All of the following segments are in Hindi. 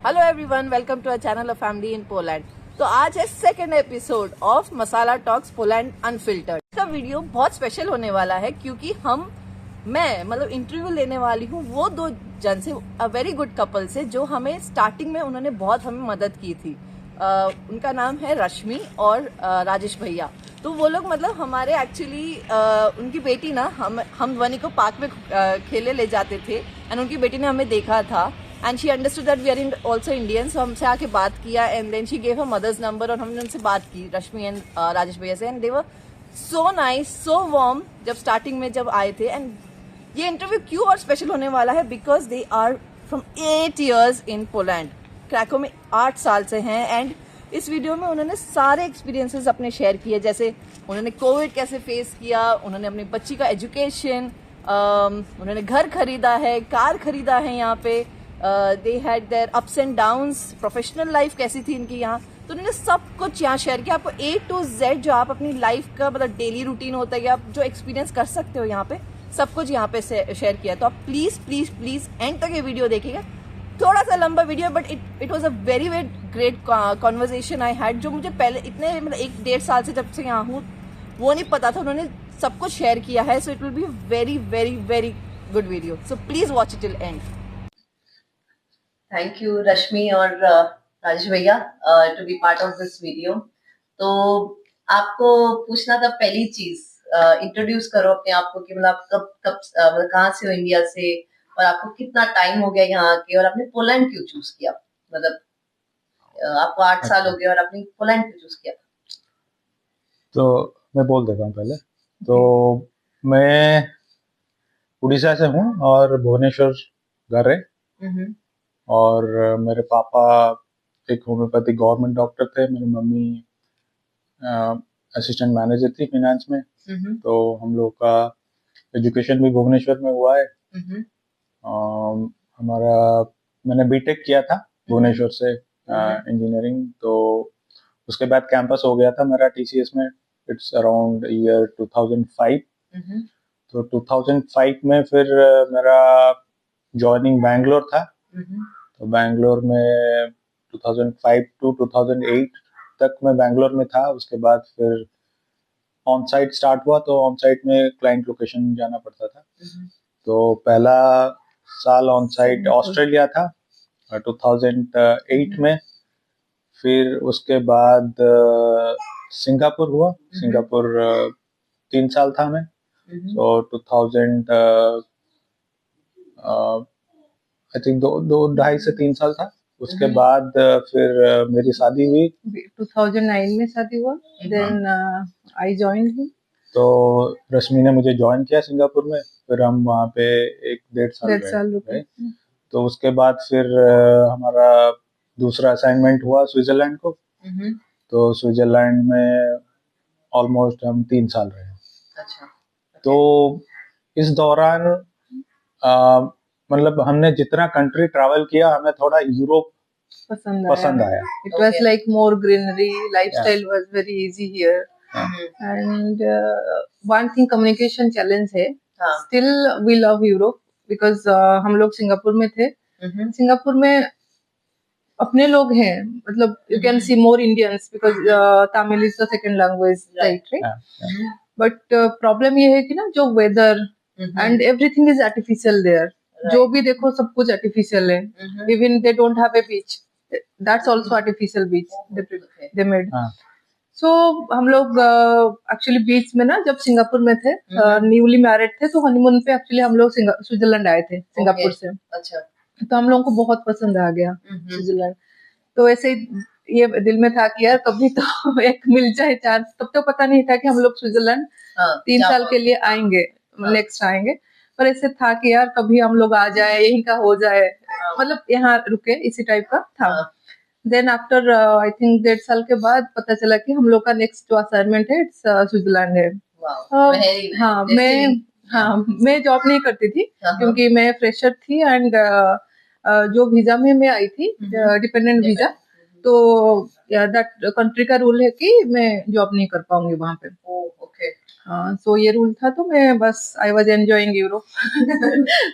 Hello everyone, welcome to our channel of family in Poland. तो आज है second episode of Masala Talks Poland Unfiltered. इसका वीडियो बहुत स्पेशल होने वाला है क्योंकि मैं इंटरव्यू लेने वाली हूँ वो दो जन से, अ वेरी गुड कपल से, जो हमें स्टार्टिंग में उन्होंने बहुत हमें मदद की थी। उनका नाम है रश्मि और राजेश भैया। तो वो लोग हमारे एक्चुअली उनकी बेटी ना हम वनी को पार्क में खेले ले जाते थे एंड उनकी बेटी ने हमें देखा था and she understood that we are in also Indian. So हमसे आके बात किया and then she gave her mother's number और हमने उनसे बात की, रश्मि एंड राजेश भैया से, and they were so nice, so warm जब स्टार्टिंग में जब आए थे। एंड ये इंटरव्यू क्यों और स्पेशल होने वाला है because they are from 8 years in Poland. Krakow में 8 साल से हैं एंड इस वीडियो में उन्होंने सारे एक्सपीरियंसेस अपने शेयर किए, जैसे उन्होंने कोविड कैसे फेस किया, उन्होंने अपनी बच्ची का एजुकेशन, उन्होंने घर खरीदा है, कार खरीदा है यहाँ पे, they had there ups and downs, professional life कैसी थी इनकी यहाँ। तो उन्होंने सब कुछ यहाँ शेयर किया, आपको A to Z जो आप अपनी लाइफ का डेली रूटीन होता है या आप जो एक्सपीरियंस कर सकते हो यहाँ पे, सब कुछ यहाँ पे शेयर किया। तो आप प्लीज प्लीज प्लीज एंड तक ये वीडियो देखिएगा। थोड़ा सा लंबा video but it was a very very great conversation I had, जो मुझे पहले इतने 1-1.5 साल से जब से यहाँ हूँ वो नहीं पता था। उन्होंने सब कुछ शेयर किया है, so it will be very very very good video, so please watch it till end. Thank you Rashmi और राजेश भैया to be part of this video. तो आपको पूछना था पहली चीज, इंट्रोड्यूस करो अपने आप को कि कब कब कहाँ से हो इंडिया से, और आपको कितना टाइम हो गया यहाँ के, और आपने पोलैंड क्यों चूज किया। आपको 8 साल हो गए और आपने पोलैंड क्यों चूज किया। तो मैं बोल देता हूँ पहले। तो मैं उड़ीसा से हूँ और भुवनेश्वर घर है। और मेरे पापा एक होम्योपैथिक गवर्नमेंट डॉक्टर थे, मेरी मम्मी असिस्टेंट मैनेजर थी फाइनेंस में। तो हम लोग का एजुकेशन भी भुवनेश्वर में हुआ है। मैंने बीटेक किया था भुवनेश्वर से इंजीनियरिंग। तो उसके बाद कैंपस हो गया था मेरा टीसीएस में, इट्स अराउंड ईयर 2005। तो 2005 में फिर मेरा जॉइनिंग बैंगलोर था। तो बैंगलोर में 2005 टू 2008 तक मैं बैंगलोर में था। उसके बाद फिर ऑन साइट स्टार्ट हुआ, तो ऑन साइट में क्लाइंट लोकेशन जाना पड़ता था। तो पहला साल ऑन साइट ऑस्ट्रेलिया था 2008 में। फिर उसके बाद सिंगापुर हुआ। सिंगापुर 3 साल था मैं। तो 2000 आई थिंक 2-2.5 से 3 साल था। उसके बाद फिर मेरी शादी हुई 2009 में शादी हुआ। Then I joined him. तो रश्मि ने मुझे ज्वाइन किया सिंगापुर में। फिर हम वहाँ पे 1-1.5 साल रहे। तो उसके बाद फिर हमारा दूसरा असाइनमेंट हुआ स्विट्जरलैंड को। तो स्विट्जरलैंड में ऑलमोस्ट हम 3 साल रहे। अच्छा। तो इस दौरान हमने जितना कंट्री ट्रैवल किया, हमें थोड़ा यूरोप पसंद आया। It was like more greenery, lifestyle was very easy here. And one thing, communication challenge है। Still we love Europe because हम लोग सिंगापुर में थे। सिंगापुर में अपने लोग हैं, you can see more Indians because Tamil is the second language, right. But problem ये है कि ना, जो weather and everything is artificial there. जो भी देखो सब कुछ आर्टिफिशियल है। Even they don't have a beach, that's also artificial beach they made. So हम लोग एक्चुअली बीच में ना, जब सिंगापुर में थे, न्यूली मैरिड थे, तो हनीमून पे एक्चुअली हम लोग स्विट्जरलैंड आए थे सिंगापुर से। अच्छा। तो हम लोगों को बहुत पसंद आ गया स्विट्जरलैंड। तो ऐसे ये दिल में था कि यार कभी तो एक मिल जाए चांस। तब तो पता नहीं था कि हम लोग स्विट्जरलैंड 3 साल के लिए आएंगे, नेक्स्ट आएंगे। पर ऐसे था कि यार कभी हम लोग आ जाए, यहीं का हो जाए, यहाँ रुके, इसी टाइप का था। देन आफ्टर आई थिंक 1.5 साल के बाद पता चला कि हम लोग का नेक्स्ट जो असाइनमेंट है इट्स स्विट्जरलैंड है। मैं जॉब नहीं करती थी क्योंकि मैं फ्रेशर थी। एंड जो वीजा में मैं आई थी, डिपेंडेंट वीजा, तो दैट कंट्री का रूल है कि मैं जॉब नहीं कर पाऊंगी वहाँ पे। सो ये रूल था। तो मैं बस आई वाज एंजॉयिंग यूरोप।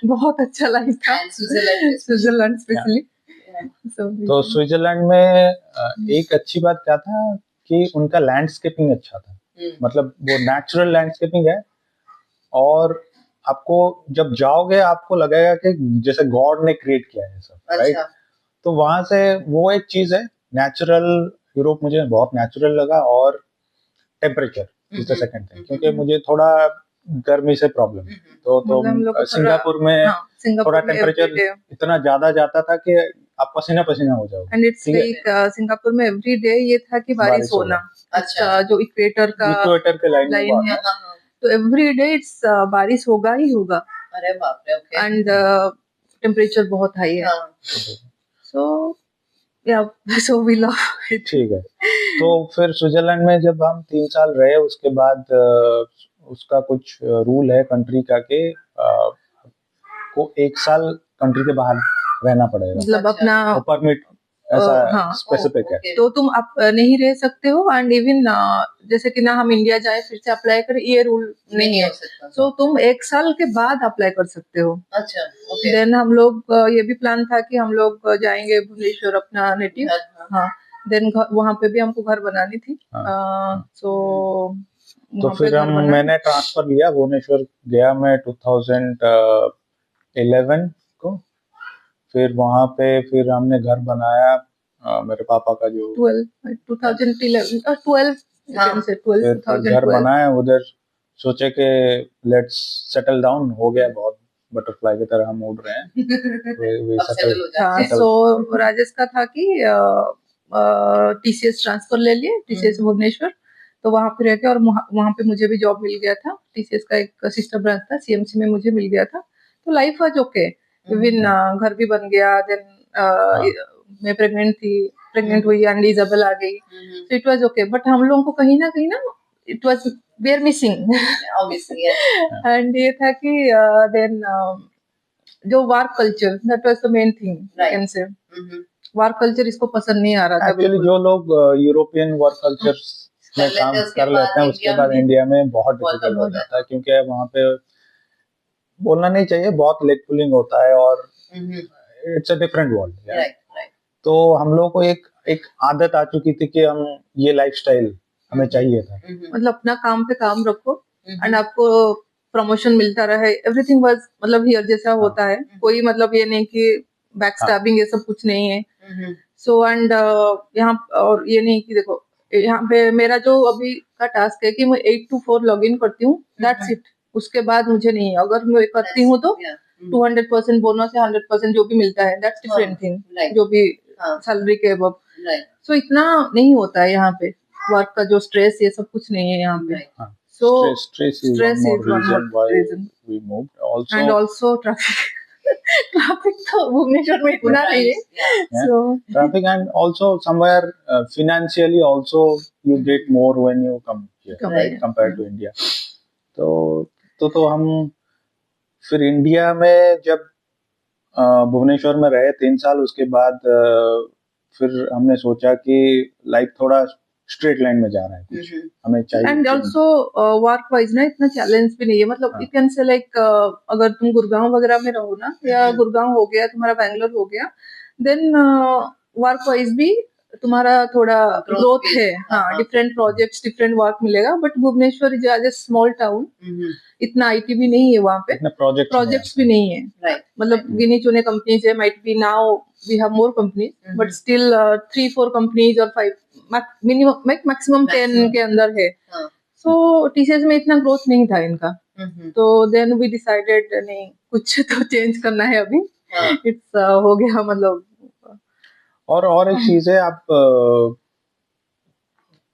बहुत अच्छा लाइफ था स्विट्जरलैंड स्पेशली। तो स्विट्जरलैंड में एक अच्छी बात क्या था कि उनका लैंडस्केपिंग अच्छा था, मतलब वो नेचुरल लैंडस्केपिंग है, और आपको जब जाओगे आपको लगेगा कि जैसे गॉड ने क्रिएट किया है सब, राइट। तो वहां से वो एक चीज है, नेचुरल। यूरोप मुझे बहुत नेचुरल लगा, और temperature is the second thing, क्योंकि मुझे थोड़ा गर्मी से प्रॉब्लम है। तो सिंगापुर में थोड़ा टेम्परेचर इतना ज्यादा जाता था कि आप पसीना पसीना हो जाओगे। एंड इट्स लाइक सिंगापुर में एवरी डे ये था कि बारिश होना। अच्छा, जो इक्वेटर के लाइन है, तो एवरी डे इट्स बारिश होगा ही होगा। अरे बाप रे। ओके। एंड टेम्परेचर बहुत हाई है। सो या सो वी लव इट। ठीक है। तो फिर स्विट्जरलैंड में जब हम 3 साल रहे, उसके बाद उसका कुछ रूल है कंट्री का कि को 1 साल कंट्री के बाहर रहना पड़ेगा, मतलब अपना परमिट ऐसा स्पेसिफिक है। तो तुम आप नहीं रह सकते हो। एंड इवन जैसे कि ना हम इंडिया जाए फिर से अप्लाई करें, ये रूल नहीं है। तो तुम 1 साल के बाद अप्लाई कर सकते हो। अच्छा, ओके। देन हम लोग ये भी प्लान था कि हम लोग जाएंगे भुवनेश्वर, अपना नेटिव। हाँ, देन वहाँ पे भी हमको घर बनानी थी। तो फिर मैंने ट्रांसफर लिया, भुवनेश्वर गया मैं 2011 को। फिर वहाँ पे फिर हमने घर बनाया, मेरे पापा का जो 2012 घर बनाया उधर। सोचे कि लेट्स सेटल डाउन, हो गया बहुत, बटरफ्लाई की तरह हम उड़ रहे हैं। सो राजेश का था कि टीसीएस ट्रांसफर ले लिए, टीसीएस भुवनेश्वर। तो वहाँ पे रह के, और वहाँ पे मुझे भी जॉब मिल गया था। टीसीएस का एक सिस्टर ब्रांच था, सीएमसी में मुझे मिल गया था। तो लाइफ वाज ओके। इवन घर भी बन गया। देन मैं प्रेग्नेंट हुई एंड इजाबेल आ गई। So it was okay. But हम लोगों को कहीं ना it was we are missing obviously. And ये था कि देन जो work culture, that was the main thing. Can say work culture इसको पसंद नहीं आ रहा था। एक्चुअली जो लोग यूरोपियन वर्क कल्चर में काम कर लेते हैं, उसके बाद इंडिया में बहुत डिफिकल्ट हो जाता है, क्योंकि वहाँ पे बोलना नहीं चाहिए, बहुत लेग पुलिंग होता है, और इट्स अ डिफरेंट वर्ल्ड। तो हम लोग को एक आदत आ चुकी थी कि हम ये लाइफस्टाइल हमें चाहिए था। मतलब अपना काम पे काम रखो एंड आपको प्रमोशन मिलता रहे। एवरीथिंग वाज मतलब हियर जैसा होता है। कोई मतलब ये नहीं कि बैक स्टैबिंग, ये सब कुछ नहीं है। सो एंड यहाँ और ये नहीं कि देखो यहाँ पे मेरा जो अभी का टास्क है कि मैं 8 to 4 लॉग इन करती हूँ, दैट्स इट। उसके बाद मुझे नहीं है। अगर मैं करती हूँ तो 200% बोनस या 100% जो भी मिलता है, दैट्स डिफरेंट थिंग, जो भी सैलरी के अबव। सो इतना नहीं होता है यहाँ पे। वर्क का जो स्ट्रेस, ये सब कुछ नहीं है यहाँ पे। So stress is one more reason why we moved. Also, and also traffic तो भुवनेश्वर में इतना नहीं है। So traffic, and also somewhere financially also you get more when you come here, right, compared to India. तो हम फिर इंडिया में जब भुवनेश्वर में रहे 3 साल, उसके बाद फिर हमने सोचा कि लाइफ थोड़ा स्ट्रेट लाइन में जा रहा है, कुछ हमें चाहिए। एंड ऑल्सो वर्क वाइज ना इतना चैलेंज भी नहीं है। मतलब यू कैन से लाइक अगर तुम गुड़गांव वगैरह में रहो ना, या गुड़गांव हो गया तुम्हारा, बैंगलोर हो गया, देन वर्क वाइज भी तुम्हारा थोड़ा ग्रोथ है। हाँ, डिफरेंट प्रोजेक्ट्स, डिफरेंट वर्क मिलेगा। But Bhubaneswar is as a small town, इतना आईटी भी नहीं है वहाँ पे, प्रोजेक्ट्स भी नहीं है। मतलब गिनी चुने कंपनीज है, might be now we have more companies, but still 3-4 companies और 5 मिनिमम, मैक्सिमम 10 के अंदर है। सो टीसीएस में इतना ग्रोथ नहीं था इनका। तो देन वी डिसाइडेड नहीं, कुछ तो चेंज करना है अभी। इट्स हो गया मतलब। और एक चीज है, आप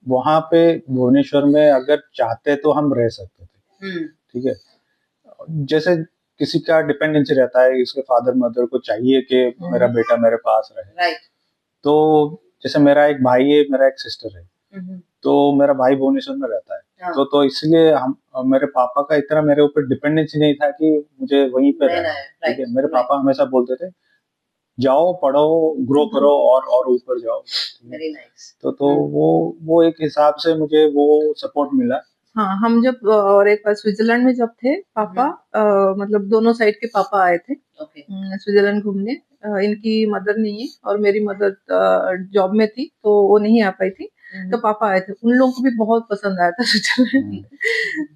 वहां पे भुवनेश्वर में अगर चाहते तो हम रह सकते थे, ठीक है। जैसे किसी का डिपेंडेंसी रहता है, इसके फादर मदर को चाहिए कि मेरा बेटा मेरे पास रहे। तो जैसे मेरा एक भाई है, मेरा एक सिस्टर है, तो मेरा भाई भुवनेश्वर में रहता है। तो इसलिए हम, मेरे पापा का इतना मेरे ऊपर डिपेंडेंसी नहीं था कि मुझे वहीं पे रहना है, ठीक है। मेरे पापा हमेशा बोलते थे जाओ, पढ़ो, ग्रो करो, और ऊपर जाओ। Very nice. तो वो एक हिसाब से मुझे वो सपोर्ट मिला। हाँ, हम जब और एक बार स्विट्जरलैंड में जब थे, पापा मतलब दोनों साइड के पापा आए थे स्विट्जरलैंड घूमने। इनकी मदर नहीं है और मेरी मदर जॉब में थी तो वो नहीं आ पाई थी, तो पापा आए थे। उन लोगों को भी बहुत पसंद आया था स्विट्जरलैंड।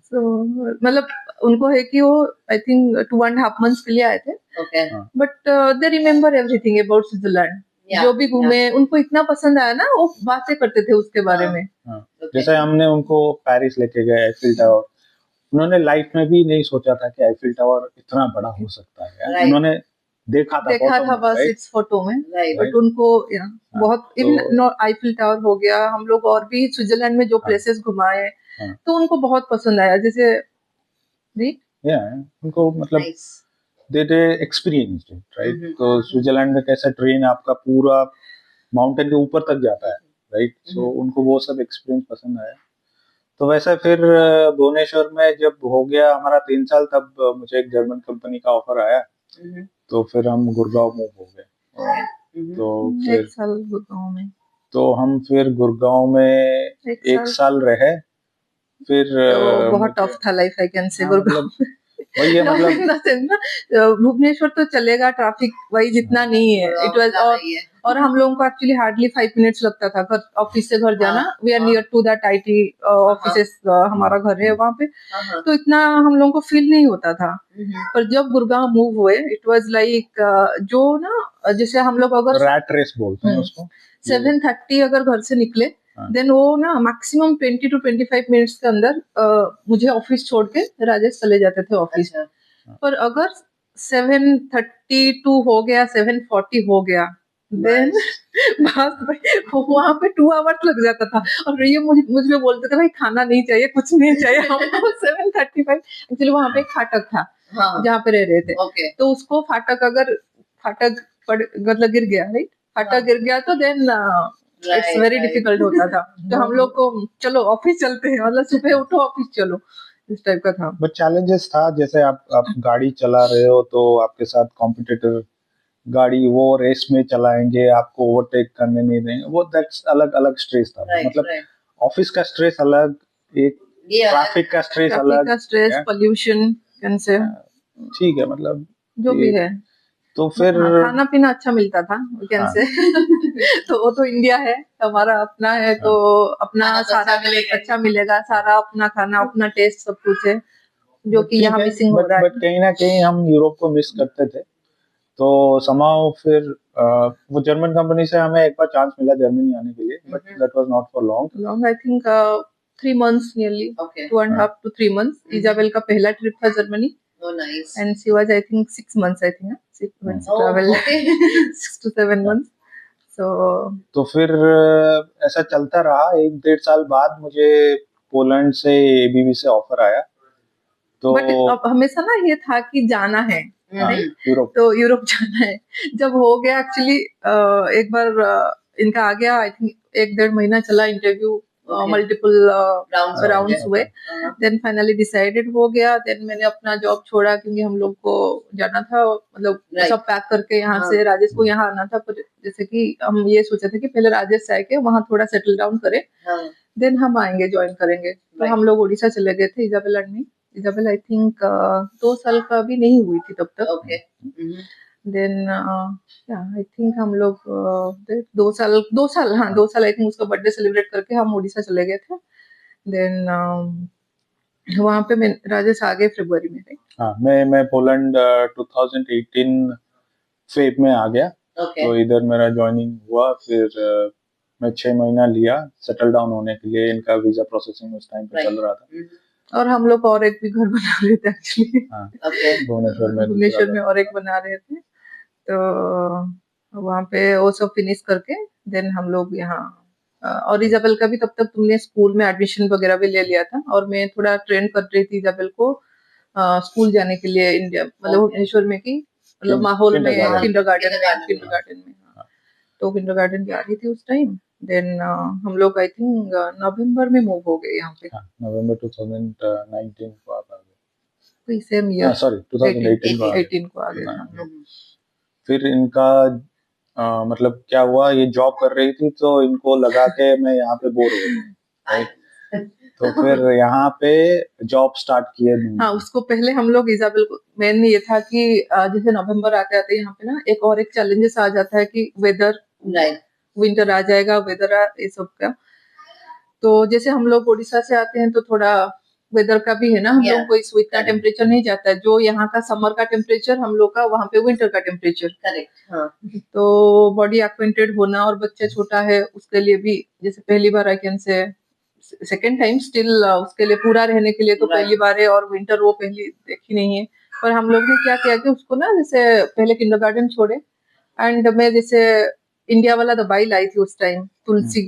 सो मतलब उनको है कि वो आई थिंक 2.5 months के लिए आए थे, Okay. But they remember everything about Switzerland. Yeah, जो भी घूमे yeah. उनको इतना पसंद आया ना, वो बातें करते थे उसके बारे में। Okay. जैसे हमने उनको पेरिस लेके गए, आईफिल टावर, उन्होंने लाइफ में भी नहीं सोचा था कि आईफिल टावर इतना बड़ा हो सकता है। Right. उन्होंने देखा था फोटो बस में, इट्स फोटो में, Right. बट उनको बहुत इवन आईफिल टावर हो गया, हम लोग और भी स्विट्जरलैंड में जो प्लेसेस घुमाए तो उनको बहुत पसंद आया। जैसे उनको मतलब Nice. They experienced it, right. तो स्विट्जरलैंड में कैसा ट्रेन आपका पूरा माउंटेन के ऊपर तक जाता है, राइट। सो उनको वो सब एक्सपीरियंस पसंद आया। तो वैसा फिर भुवनेश्वर में जब हो गया हमारा 3 साल, तब मुझे एक जर्मन कंपनी का ऑफर आया, तो फिर हम गुड़गांव मूव हो गए। तो फिर 1 साल गुड़गांव में, तो हम फिर गुड़गांव में 1 साल रहे। फिर तो बहुत टफ था लाइफ, आई कैन से गुड़गांव। वही है मतलब भुवनेश्वर तो चलेगा, ट्रैफिक वही जितना नहीं है, इट वाज। और हम लोगों को एक्चुअली हार्डली 5 minutes लगता था घर, ऑफिस से घर जाना। We are near to that IT offices, हमारा घर है वहाँ पे, तो इतना हम लोगों को फील नहीं होता था। पर जब गुड़गांव मूव हुए, इट वाज लाइक जो ना, जैसे हम लोग अगर रैट रेस बोलते हैं उसको, 7:30 अगर घर से निकले, देन वो ना मैक्सिमम 20 to 25 मिनट्स के अंदर मुझे ऑफिस छोड़ के राजेश चले जाते थे ऑफिस। पर अगर 7:32 हो गया, 7:40 हो गया, देन बस वहाँ पे 2 hours लग जाता था। और ये मुझे बोलते थे भाई खाना नहीं चाहिए, कुछ नहीं चाहिए हमको। 7:35 एक्चुअली वहाँ पे एक फाटक था जहाँ पे रह रहे थे, तो उसको फाटक मतलब गिर गया, राइट, फाटक गिर गया तो देन इट्स वेरी डिफिकल्ट होता था। तो हम लोग को चलो ऑफिस चलते हैं, मतलब सुबह उठो ऑफिस चलो, इस टाइप का था। बट चैलेंजेस था, जैसे आप गाड़ी चला रहे हो तो आपके साथ कॉम्पिटिटर गाड़ी वो रेस में चलाएंगे, आपको ओवरटेक करने नहीं देंगे, वो दैट्स अलग अलग स्ट्रेस था। मतलब ऑफिस का स्ट्रेस अलग, एक ट्रैफिक का स्ट्रेस अलग, पोल्यूशन कैन से, ठीक है, मतलब जो भी है। तो फिर खाना पीना अच्छा मिलता था, कैन से। तो वो तो इंडिया है, हमारा अपना है, तो अपना सारा अच्छा मिलेगा, सारा अपना खाना, अपना टेस्ट, सब कुछ है, जो कि यहाँ मिसिंग हो रहा है। बट कहीं ना कहीं हम यूरोप को मिस करते थे। तो समाओ फिर वो जर्मन कंपनी से हमें एक बार चांस मिला जर्मनी आने के लिए, but that was not for long. I think 3 months nearly, 2.5 to 3 months। Isabel का पहला ट्रिप था Germany. Oh, nice. And she was, I think, 6 months, I think, 6 months travel, 6 to 7 months. तो फिर ऐसा चलता रहा। 1-1.5 साल बाद मुझे पोलैंड से एबीबी से ऑफर आया। तो बट हमेशा ना ये था कि जाना है, यूरोप, तो यूरोप जाना है। जब हो गया एक्चुअली, एक बार इनका आ गया, आई थिंक 1-1.5 महीना चला इंटरव्यू, मल्टीपल राउंड्स हुए, देन फाइनली डिसाइडेड हो गया। देन मैंने अपना जॉब छोड़ा, क्योंकि हम लोग को जाना था, मतलब सब पैक करके यहाँ से राजेश को यहाँ आना था। पर जैसे कि हम ये सोचे थे कि पहले राजेश से आके वहाँ थोड़ा सेटल डाउन करें, देन हम आएंगे, ज्वाइन करेंगे। तो हम लोग उड़ीसा चले गए थे इजाबेल में। इजाबेल आई थिंक 2 साल का भी नहीं हुई थी तब तक। देन आई थिंक हम लोग 2 साल आई थिंक उसका बर्थडे सेलिब्रेट करके हम उड़ीसा चले गए थे। देन वहाँ पे मैं राजेश आ गए फरवरी में। हाँ, मैं पोलैंड 2018 फेब में आ गया। तो इधर मेरा ज्वाइनिंग हुआ। फिर मैं 6 महीना लिया सेटल डाउन होने के लिए। इनका वीजा प्रोसेसिंग उस टाइम पे चल रहा था। और हम लोग और एक भी घर बना रहे थे एक्चुअली, भुवनेश्वर में और एक बना रहे थे। तो वहाँ पे वो सब फिनिश करके देन हम लोग यहाँ, और इजाबेल का भी तब तक तुमने स्कूल में एडमिशन वगैरह भी ले लिया था, और मैं थोड़ा ट्रेन कर रही थी इजाबेल को स्कूल जाने के लिए इंडिया, मतलब भुवनेश्वर में की, मतलब माहौल में, किंडरगार्टन में। तो किंडरगार्टन जा रही थी उस टाइम। देन हम लोग आई थिंक नवंबर में मूव हो गए यहाँ पे। नवंबर 2019 को आप आ गए। सेम ईयर, सॉरी 2018 को आ गए हम लोग। फिर इनका मतलब क्या हुआ, ये जॉब कर रही थी तो इनको लगा के मैं यहाँ पे बोर हो गई, तो फिर यहाँ पे जॉब स्टार्ट किए। हाँ, उसको पहले हम लोग इजाबेल को मेन ये था कि जैसे नवंबर आते आते यहाँ पे ना एक चैलेंजेस आ जाता है कि वेदर, विंटर आ जाएगा, ये सब का। तो जैसे हम लोग उड़ीसा से आते हैं तो थोड़ा वेदर का भी है ना, हम लोग को इस इतना टेम्परेचर नहीं जाता है जो यहाँ का समर का टेम्परेचर हम लोग का वहाँ पे विंटर का टेम्परेचर। करेक्ट। तो बॉडी एक्वेंटेड होना और बच्चा छोटा है उसके लिए भी, जैसे पहली बार I can say second time still उसके लिए पूरा रहने के लिए तो पहली बार है, और विंटर वो पहली देखी नहीं है। पर हम लोग ने क्या किया कि उसको ना जैसे पहले किंडरगार्टन छोड़े, एंड मैं जैसे इंडिया वाला दवाई लाई थी उस टाइम तुलसी,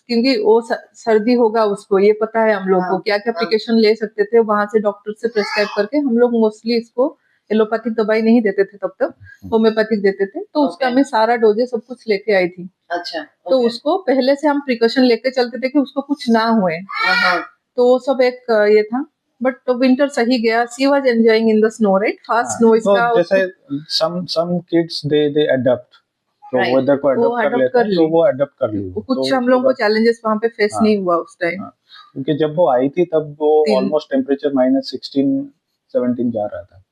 क्योंकि वो सर्दी होगा उसको ये पता है हम लोग को, क्या क्या प्रिकॉशन ले सकते थे वहां से डॉक्टर से प्रेस्क्राइब करके। हम लोग मोस्टली इसको एलोपैथिक दवाई नहीं देते थे तब तक, होम्योपैथिक देते थे। तो उसका मैं सारा डोजे सब कुछ लेके आई थी। अच्छा। तो उसको पहले से हम प्रिकॉशन लेके चलते थे कि उसको कुछ ना हुए। तो वो सब एक ये था, बट विंटर सही गया। She was enjoying in the snow, right? Fast snow इसका जैसे सम किड्स दे अडॉप्ट, तो वेदर को अडॉप्ट कर लेते हैं, तो वो अडॉप्ट कर ली। कुछ हम लोगों को चैलेंजेस वहां पे फेस नहीं हुआ उस टाइम, क्योंकि जब वो आई थी तब वो ऑलमोस्ट टेम्परेचर -16-17 जा रहा था,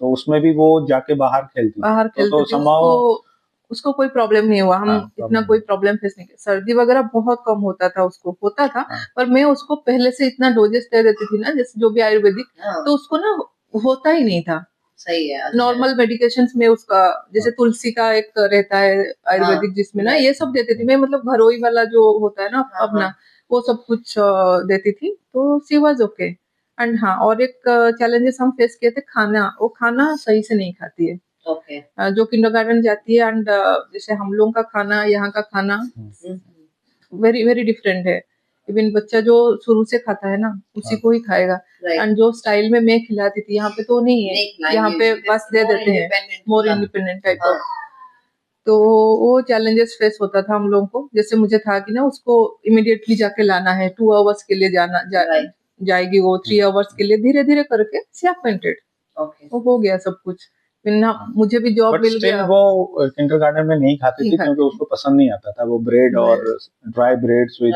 तो उसमें भी वो जाके बाहर खेलती तो उसको कोई प्रॉब्लम नहीं हुआ। हम इतना कोई प्रॉब्लम फेस नहीं किया। सर्दी वगैरह बहुत कम होता था, उसको होता था, पर मैं उसको पहले से इतना डोजेस दे देती थी ना, जैसे जो भी आयुर्वेदिक, तो उसको ना होता ही नहीं था। सही है। नॉर्मल मेडिकेशंस में उसका जैसे तुलसी का एक रहता है आयुर्वेदिक, जिसमें ना ये सब देती थी मैं, मतलब घरोई वाला जो होता है ना अपना, वो सब कुछ देती थी। तो शी वाज ओके। एंड हाँ, और एक चैलेंजेस हम फेस किए थे, वो खाना सही से नहीं खाती है। ओके। जो किंडरगार्टन जाती है, एंड जैसे हम लोगों का खाना, यहाँ का खाना वेरी वेरी डिफरेंट है। इवन बच्चा जो शुरू से खाता है ना उसी को ही खाएगा। एंड जो स्टाइल में मैं खिलाती थी यहाँ पे तो नहीं है, यहाँ पे बस दे देते हैं, मोर इंडिपेंडेंट टाइप ऑफ। तो वो चैलेंजेस फेस होता था हम लोगों को। जैसे मुझे था कि ना उसको इमिडिएटली जाके लाना है, 2 आवर्स के लिए जाएगी वो, 3 आवर्स के लिए, धीरे धीरे करके शी एक्वेंटेड। वो हो गया सब कुछ। मुझे भी जॉब मिल गया। वो किंडरगार्टन में नहीं खाती थी क्योंकि उसको पसंद नहीं आता था वो ब्रेड और ड्राई ब्रेड्स विद,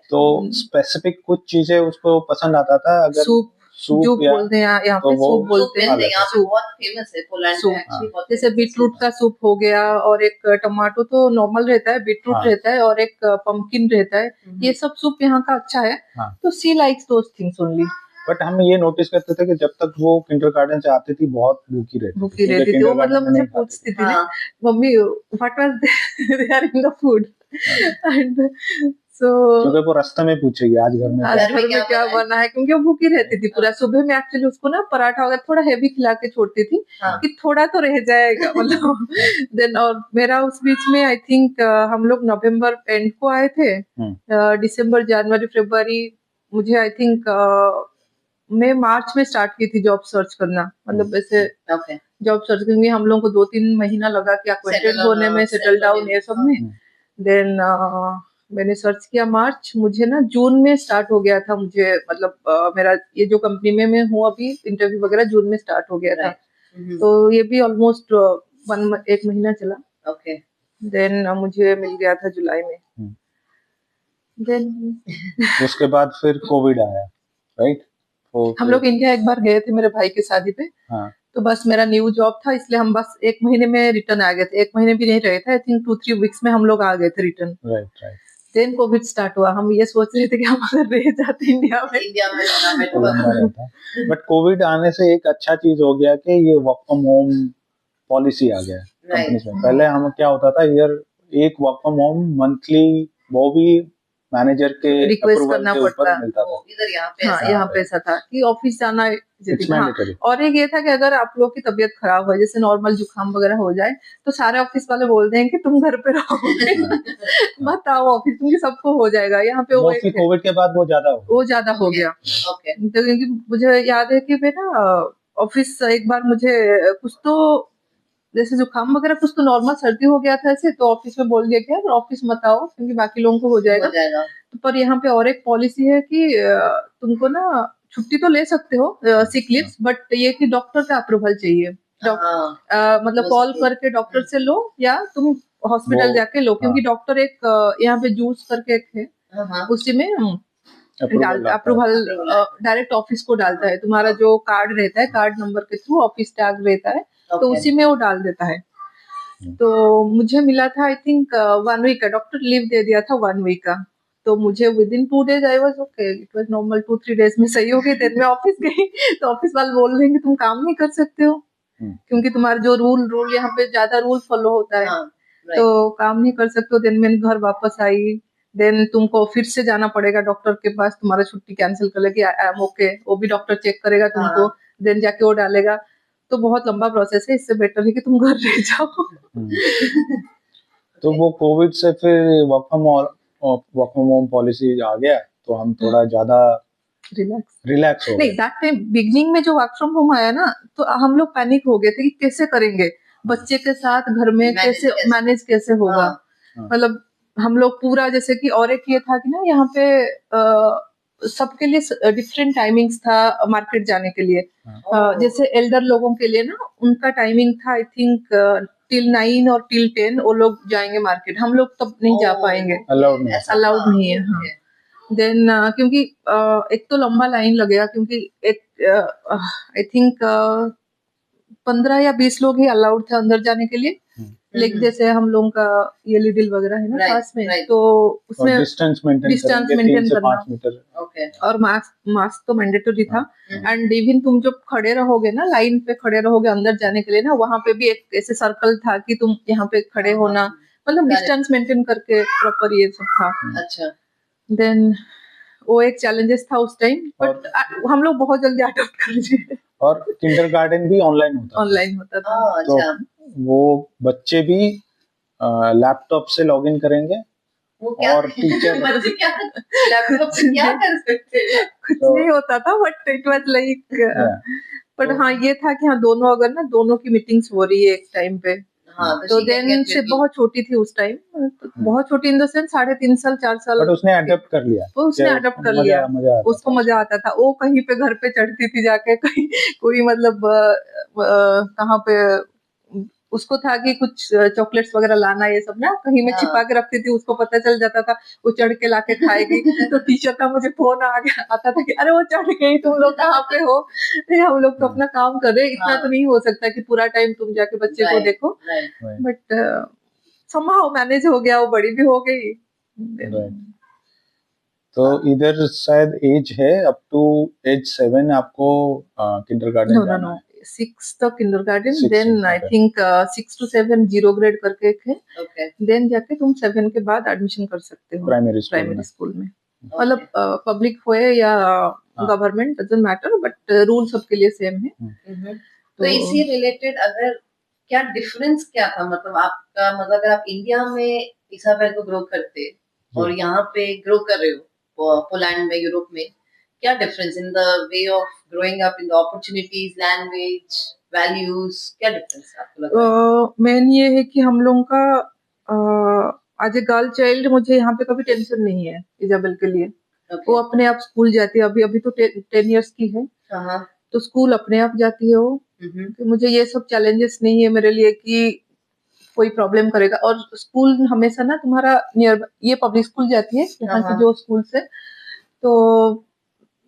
तो स्पेसिफिक कुछ चीजें उसको पसंद आता था। अगर सूप बोलते हैं यहाँ पे, सूप बोलते हैं, बहुत फेमस है पोलैंड में एक्चुअली। जैसे बीटरूट का सूप हो गया, और एक टमाटो तो नॉर्मल रहता है, बीटरूट रहता है, और एक पंपकिन रहता है। ये सब सूप यहाँ का अच्छा है। तो she likes those things only. But हम ये नोटिस करते थे कि जब तक वो किंडरगार्टन से आती थी बहुत भूखी रहती थी। वो मतलब मुझे पूछती थी ना, mummy what was there in the food, and so क्योंकि वो रास्ते में पूछेगी आज घर में क्या बना है, क्योंकि वो भूखी रहती थी पूरा। सुबह में एक्चुअली उसको ना पराठा वगैरह थोड़ा हेवी खिला के छोड़ती थी कि थोड़ा तो रह जाएगा, मतलब। देन और मेरा उस बीच में आई थिंक हम लोग नवंबर एंड को आए थे, दिसंबर जनवरी फरवरी, मुझे आई थिंक मैं मार्च में स्टार्ट की थी जॉब सर्च करना, मतलब वैसे जॉब सर्च करने हम लोगों को 2-3 महीना लगा कि एक्वेंटेड होने में, सेटल डाउन ये सब में। देन मैंने सर्च किया मार्च, मुझे ना जून में स्टार्ट हो गया था। मुझे मतलब मेरा ये जो कंपनी में मैं हूँ अभी, इंटरव्यू वगैरह जून में स्टार्ट हो गया था। तो ये भी ऑलमोस्ट 1 महीना चला। ओके। देन मुझे मिल गया था जुलाई में। देन उसके बाद फिर कोविड आया, राइट? हम लोग इंडिया एक बार गए थे मेरे भाई की शादी पे। तो बस मेरा न्यू जॉब था, इसलिए हम बस 1 महीने में रिटर्न आ गए थे। 1 महीने भी नहीं रहे थे, आई थिंक 2-3 वीक्स में हम लोग आ गए थे return. Right. Then covid start हुआ। हम ये सोच रहे थे कि हम अगर रह जाते इंडिया में। बट कोविड आने से एक अच्छा चीज हो गया कि ये वर्क फ्रॉम होम पॉलिसी आ गया कंपनी में। पहले हम क्या होता था, एक वर्क फ्रॉम होम मंथली, वो भी मैनेजर के रिक्वेस्ट करना पड़ता मिलता था। इधर यहाँ पे ऐसा था कि ऑफिस जाना। और एक ये था कि अगर आप लोग की तबीयत खराब हो, जैसे नॉर्मल जुकाम वगैरह हो जाए, तो सारे ऑफिस वाले बोल दें कि तुम घर पे रहो, मत आओ ऑफिस, क्योंकि सबको हो जाएगा। यहाँ पे वो कोविड के बाद वो ज्यादा हो गया। क्योंकि मुझे याद है कि मैं ना ऑफिस एक बार मुझे कुछ तो जैसे जुकाम वगैरह, कुछ तो नॉर्मल सर्दी हो गया था ऐसे, तो ऑफिस में बोल दिया कि यार ऑफिस मत आओ क्योंकि बाकी लोगों को हो जाएगा। तो पर यहाँ पे और एक पॉलिसी है कि तुमको ना छुट्टी तो ले सकते हो, सिक लीव्स, बट ये कि डॉक्टर का अप्रूवल चाहिए। मतलब कॉल करके डॉक्टर से लो, या तुम हॉस्पिटल जाके लो, क्योंकि डॉक्टर एक यहाँ पे जूस करके एक है, उसी में अप्रूवल डायरेक्ट ऑफिस को डालता है। तुम्हारा जो कार्ड रहता है, कार्ड नंबर के थ्रू ऑफिस टैग रहता है, तो उसी में वो डाल देता है। तो मुझे मिला था आई थिंक 1 वीक का, डॉक्टर लीव दे दिया था 1 वीक का। तो मुझे with in 2 days I was okay, it was normal. 2-3 days में सही हो गई। देन मैं ऑफिस गई तो ऑफिस वाले बोल रहे हैं कि तुम काम नहीं कर सकते हो, क्योंकि तुम्हारा जो रूल यहाँ पे ज्यादा रूल फॉलो होता है, तो काम नहीं कर सकते हो। देन मैं घर वापस आई। देन तुमको फिर से जाना पड़ेगा डॉक्टर के पास, तुम्हारा छुट्टी कैंसिल कर लेगी, आई एम ओके, वो भी डॉक्टर चेक करेगा तुमको, देन जाके वो डालेगा। तो बहुत लंबा प्रोसेस है, इससे बेटर है कि तुम घर रह जाओ। तो वो कोविड से फिर वर्क फ्रॉम होम पॉलिसी आ गया, तो हम थोड़ा ज्यादा रिलैक्स हो गए। नहीं, दैट टाइम बिगनिंग में जो वर्क फ्रॉम होम आया ना, तो हम लोग पैनिक हो गए थे कि कैसे करेंगे बच्चे के साथ घर में, कैसे मैनेज कैसे होगा। मतलब हम लोग पूरा, जैसे कि और एक ये था कि ना यहाँ पे सबके लिए डिफरेंट टाइमिंग्स था मार्केट जाने के लिए। जैसे एल्डर लोगों के लिए ना, उनका टाइमिंग था आई थिंक टिल 9 और टिल 10 वो लोग जाएंगे मार्केट, हम लोग तब नहीं जा पाएंगे, अलाउड नहीं है। हाँ, देन क्योंकि एक तो लंबा लाइन लगेगा, क्योंकि एक आई थिंक 15 या 20 लोग ही अलाउड थे अंदर जाने के लिए। लाइक जैसे हम लोगों का ये लिडिल वगैरह है ना पास में, तो उसमें डिस्टेंस मेंटेन करना, और मास्क तो मैंडेटरी था। एंड इवन तुम जब खड़े रहोगे ना, लाइन पे खड़े रहोगे अंदर जाने के लिए ना, वहां पे भी एक ऐसे सर्कल था कि तुम यहाँ पे खड़े होना, मतलब डिस्टेंस मेंटेन करके प्रॉपर ये सब था। अच्छा, देन वो एक चैलेंजेस था उस टाइम, बट हम लोग बहुत जल्दी अडॉप्ट कर लिए। और किंडरगार्टन भी ऑनलाइन होता था। तो वो बच्चे भी लैपटॉप से लॉगिन करेंगे, वो क्या, और टीचर बच्चे क्या लैपटॉप से क्या कर सकते हैं? कुछ नहीं होता था, but it was like, but हाँ ये था कि हाँ दोनों, अगर ना दोनों की मीटिंग्स हो रही है एक टाइम पे, तो देन से बहुत छोटी थी उस टाइम, बहुत छोटी इन द सेंस 3.5 साल 4 साल, बट उसने अडॉप्ट कर लिया। उसने अडॉप्ट कर लिया, उसको मजा आता था। वो कहीं पे घर पे चढ़ती थी जाके, कहीं कोई मतलब कहाँ पे उसको था कि कुछ चॉकलेट्स वगैरह लाना, ये सब ना कहीं में छिपा के रखती थी, उसको पता चल जाता था, वो चढ़ के लाके खाएगी। तो टीचर का मुझे फोन आता था कि अरे वो चढ़ गई, तुम लोग कहाँ पे हो? नहीं, हम लोग तो अपना काम कर रहे, इतना तो नहीं हो सकता कि पूरा टाइम तुम जाके बच्चे को देखो। बट somehow मैनेज हो गया, वो बड़ी भी हो गई। तो इधर शायद एज है अप टू एज 7 आपको किंडरगार्टन जाना है। 6 तक kindergarten, then I think 6 to 7 zero grade करके एक है, देन जाके तुम 7 के बाद एडमिशन कर सकते हो प्राइमरी स्कूल में। मतलब पब्लिक हो या government, doesn't matter, but rule सबके लिए सेम है। तो इसी रिलेटेड अगर क्या डिफरेंस क्या था, मतलब आपका, मतलब अगर आप इंडिया में इसाबेल को ग्रो करते और यहाँ पे ग्रो कर रहे हो पोलैंड में, यूरोप में, क्या difference in the way of growing up, in the opportunities, language, values, क्या डिफरेंस आपको लगता है? मेन ये है कि हम लोगों का एज ए गर्ल चाइल्ड मुझे यहाँ पे कभी टेंशन नहीं है इजाबेल के लिए। वो अपने आप स्कूल जाती है, अभी तो 10 इयर्स की है, तो स्कूल अपने आप जाती है वो। तो मुझे ये सब चैलेंजेस नहीं है मेरे लिए कि कोई प्रॉब्लम करेगा। और स्कूल हमेशा ना तुम्हारा नियर, ये पब्लिक स्कूल जाती है यहाँ की जो स्कूल से, तो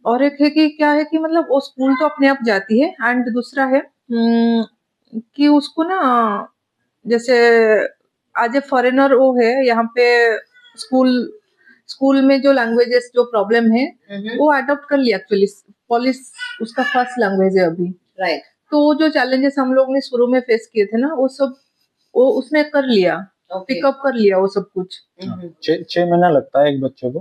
और एक है कि क्या है कि मतलब वो स्कूल तो अपने आप जाती है। एंड दूसरा है कि उसको ना, जैसे आज ए फॉरेनर वो है यहाँ पे, स्कूल में जो लैंग्वेजेस जो प्रॉब्लम है वो अडॉप्ट कर लिया। एक्चुअली पॉलिश उसका फर्स्ट लैंग्वेज है अभी, राइट। तो जो चैलेंजेस हम लोग ने शुरू में फेस किए थे ना, वो सब वो उसने कर लिया, पिकअप कर लिया वो सब कुछ। 6 महीना लगता है एक बच्चे को।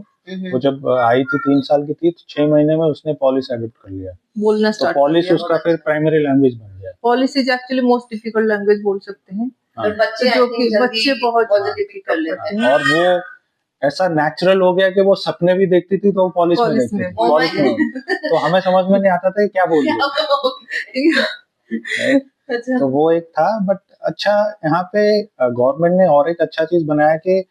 वो जब आई थी 3 साल की थी, तो 6 महीने में उसने पॉलिश एडॉप्ट कर लिया, बोलना स्टार्ट। तो पॉलिश उसका फिर प्राइमरी लैंग्वेज बन गया। Polish is actually most difficult language बोल सकते हैं, और बच्चे जो कि बच्चे बहुत डिफिकल्ट कर लेते हैं। और वो ऐसा नेचुरल हो गया कि वो सपने भी देखती थी तो वो पॉलिश में देखती थी, पॉलिश में। तो हमें समझ में नहीं आता था क्या बोल रही है। तो वो एक था। बट अच्छा, यहाँ पे गवर्नमेंट ने और एक अच्छा चीज बनाया कि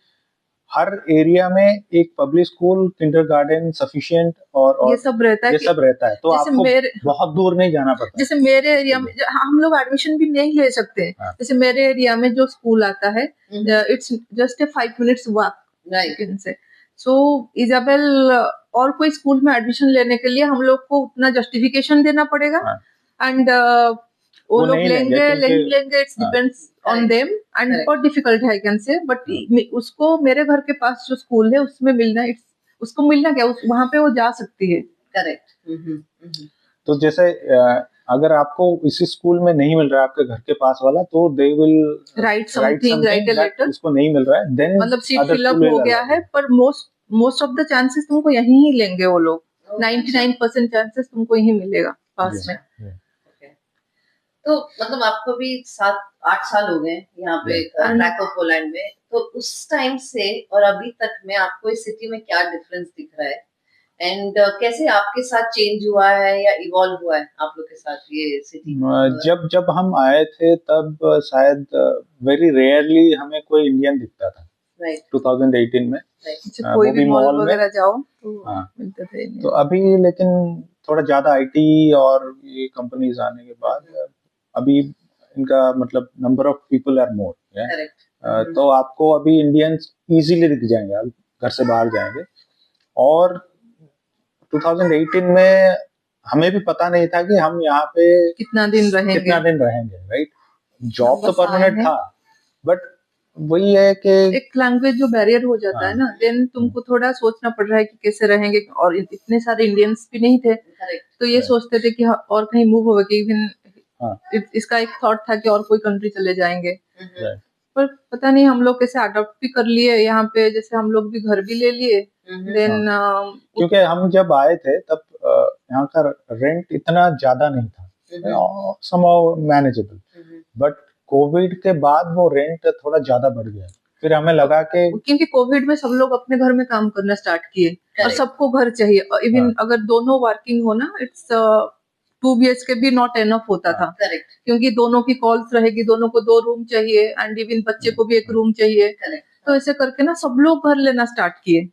हर एरिया में एक पब्लिक स्कूल, किंडरगार्टन सफिशिएंट और ये सब रहता है, तो आपको बहुत दूर नहीं जाना पड़ता। जैसे मेरे एरिया में हम लोग एडमिशन भी नहीं ले सकते हैं। जैसे मेरे एरिया में जो स्कूल आता है, it's just a 5 minutes walk से, सो इजाबेल और कोई स्कूल में एडमिशन लेने के लिए हम लोग को उतना जस्टिफिकेशन देना पड़ेगा एंड वो लोग लेंगे नहीं लेंगे, it's depends on them and बहुत डिफिकल्ट है आई कैन से, बट उसको मेरे घर के पास जो स्कूल है उसमें मिलना, उसको मिलना क्या, वहां पे वो जा सकती है। करेक्ट। तो जैसे अगर आपको इसी स्कूल में नहीं मिल रहा है आपके घर के पास वाला, तो they will write something, write a letter, उसको नहीं मिल रहा है, देन मतलब सीट फिलअप हो गया है, पर मोस्ट ऑफ द चांसेस तुमको यहीं ही लेंगे वो लोग, 99% चांसेस तुमको यहीं मिलेगा पास में। तो मतलब आपको भी 7-8 साल हो गए यहाँ पे क्रैको पोलैंड में, तो उस टाइम से और अभी तक में आपको इस सिटी में क्या डिफरेंस दिख रहा है, एंड कैसे आपके साथ चेंज हुआ है या इवॉल्व हुआ है आप लोग के साथ ये सिटी? जब हम आए थे तब शायद वेरी रेयरली हमें कोई इंडियन दिखता था, 2018 में। कोई भी मॉल वगैरह जाओ तो मिलते थे। तो अभी लेकिन थोड़ा ज्यादा आईटी और ये कंपनीज आने के बाद अभी इनका मतलब number of people are more, तो आपको अभी इंडियंस इजीली दिख जाएंगे, आप घर से बाहर जाएंगे। और 2018 में हमें भी पता नहीं था कि हम यहाँ पे कितना दिन रहेंगे, राइट। जॉब तो परमानेंट था, बट वही है कि एक लैंग्वेज जो बैरियर हो जाता है ना, देन तुमको थोड़ा सोचना पड़ रहा है कि कैसे रहेंगे, और इतने सारे इंडियंस भी नहीं थे, तो ये सोचते थे कि और कहीं मूव होगा कि इवन इसका एक थॉट था कि और कोई कंट्री चले जाएंगे, पर पता नहीं हम लोग कैसे अडॉप्ट भी कर लिए यहाँ पे, जैसे हम लोग भी घर भी ले लिए। देन क्योंकि हम जब आए थे तब यहाँ का रेंट इतना ज्यादा नहीं था, समहाउ मैनेजेबल, बट कोविड के बाद वो रेंट थोड़ा ज्यादा बढ़ गया। फिर हमें लगा कि क्योंकि कोविड में सब लोग अपने घर में काम करना स्टार्ट किए और सबको घर चाहिए, इवन अगर दोनों वर्किंग हो ना, इट्स 2 BHK भी नॉट एनफ होता था, क्योंकि दोनों की कॉल्स रहेगी, दोनों को 2 रूम चाहिए एंड इवन बच्चे को भी 1 रूम चाहिए, तो ऐसे करके ना सब लोग घर लेना स्टार्ट किए।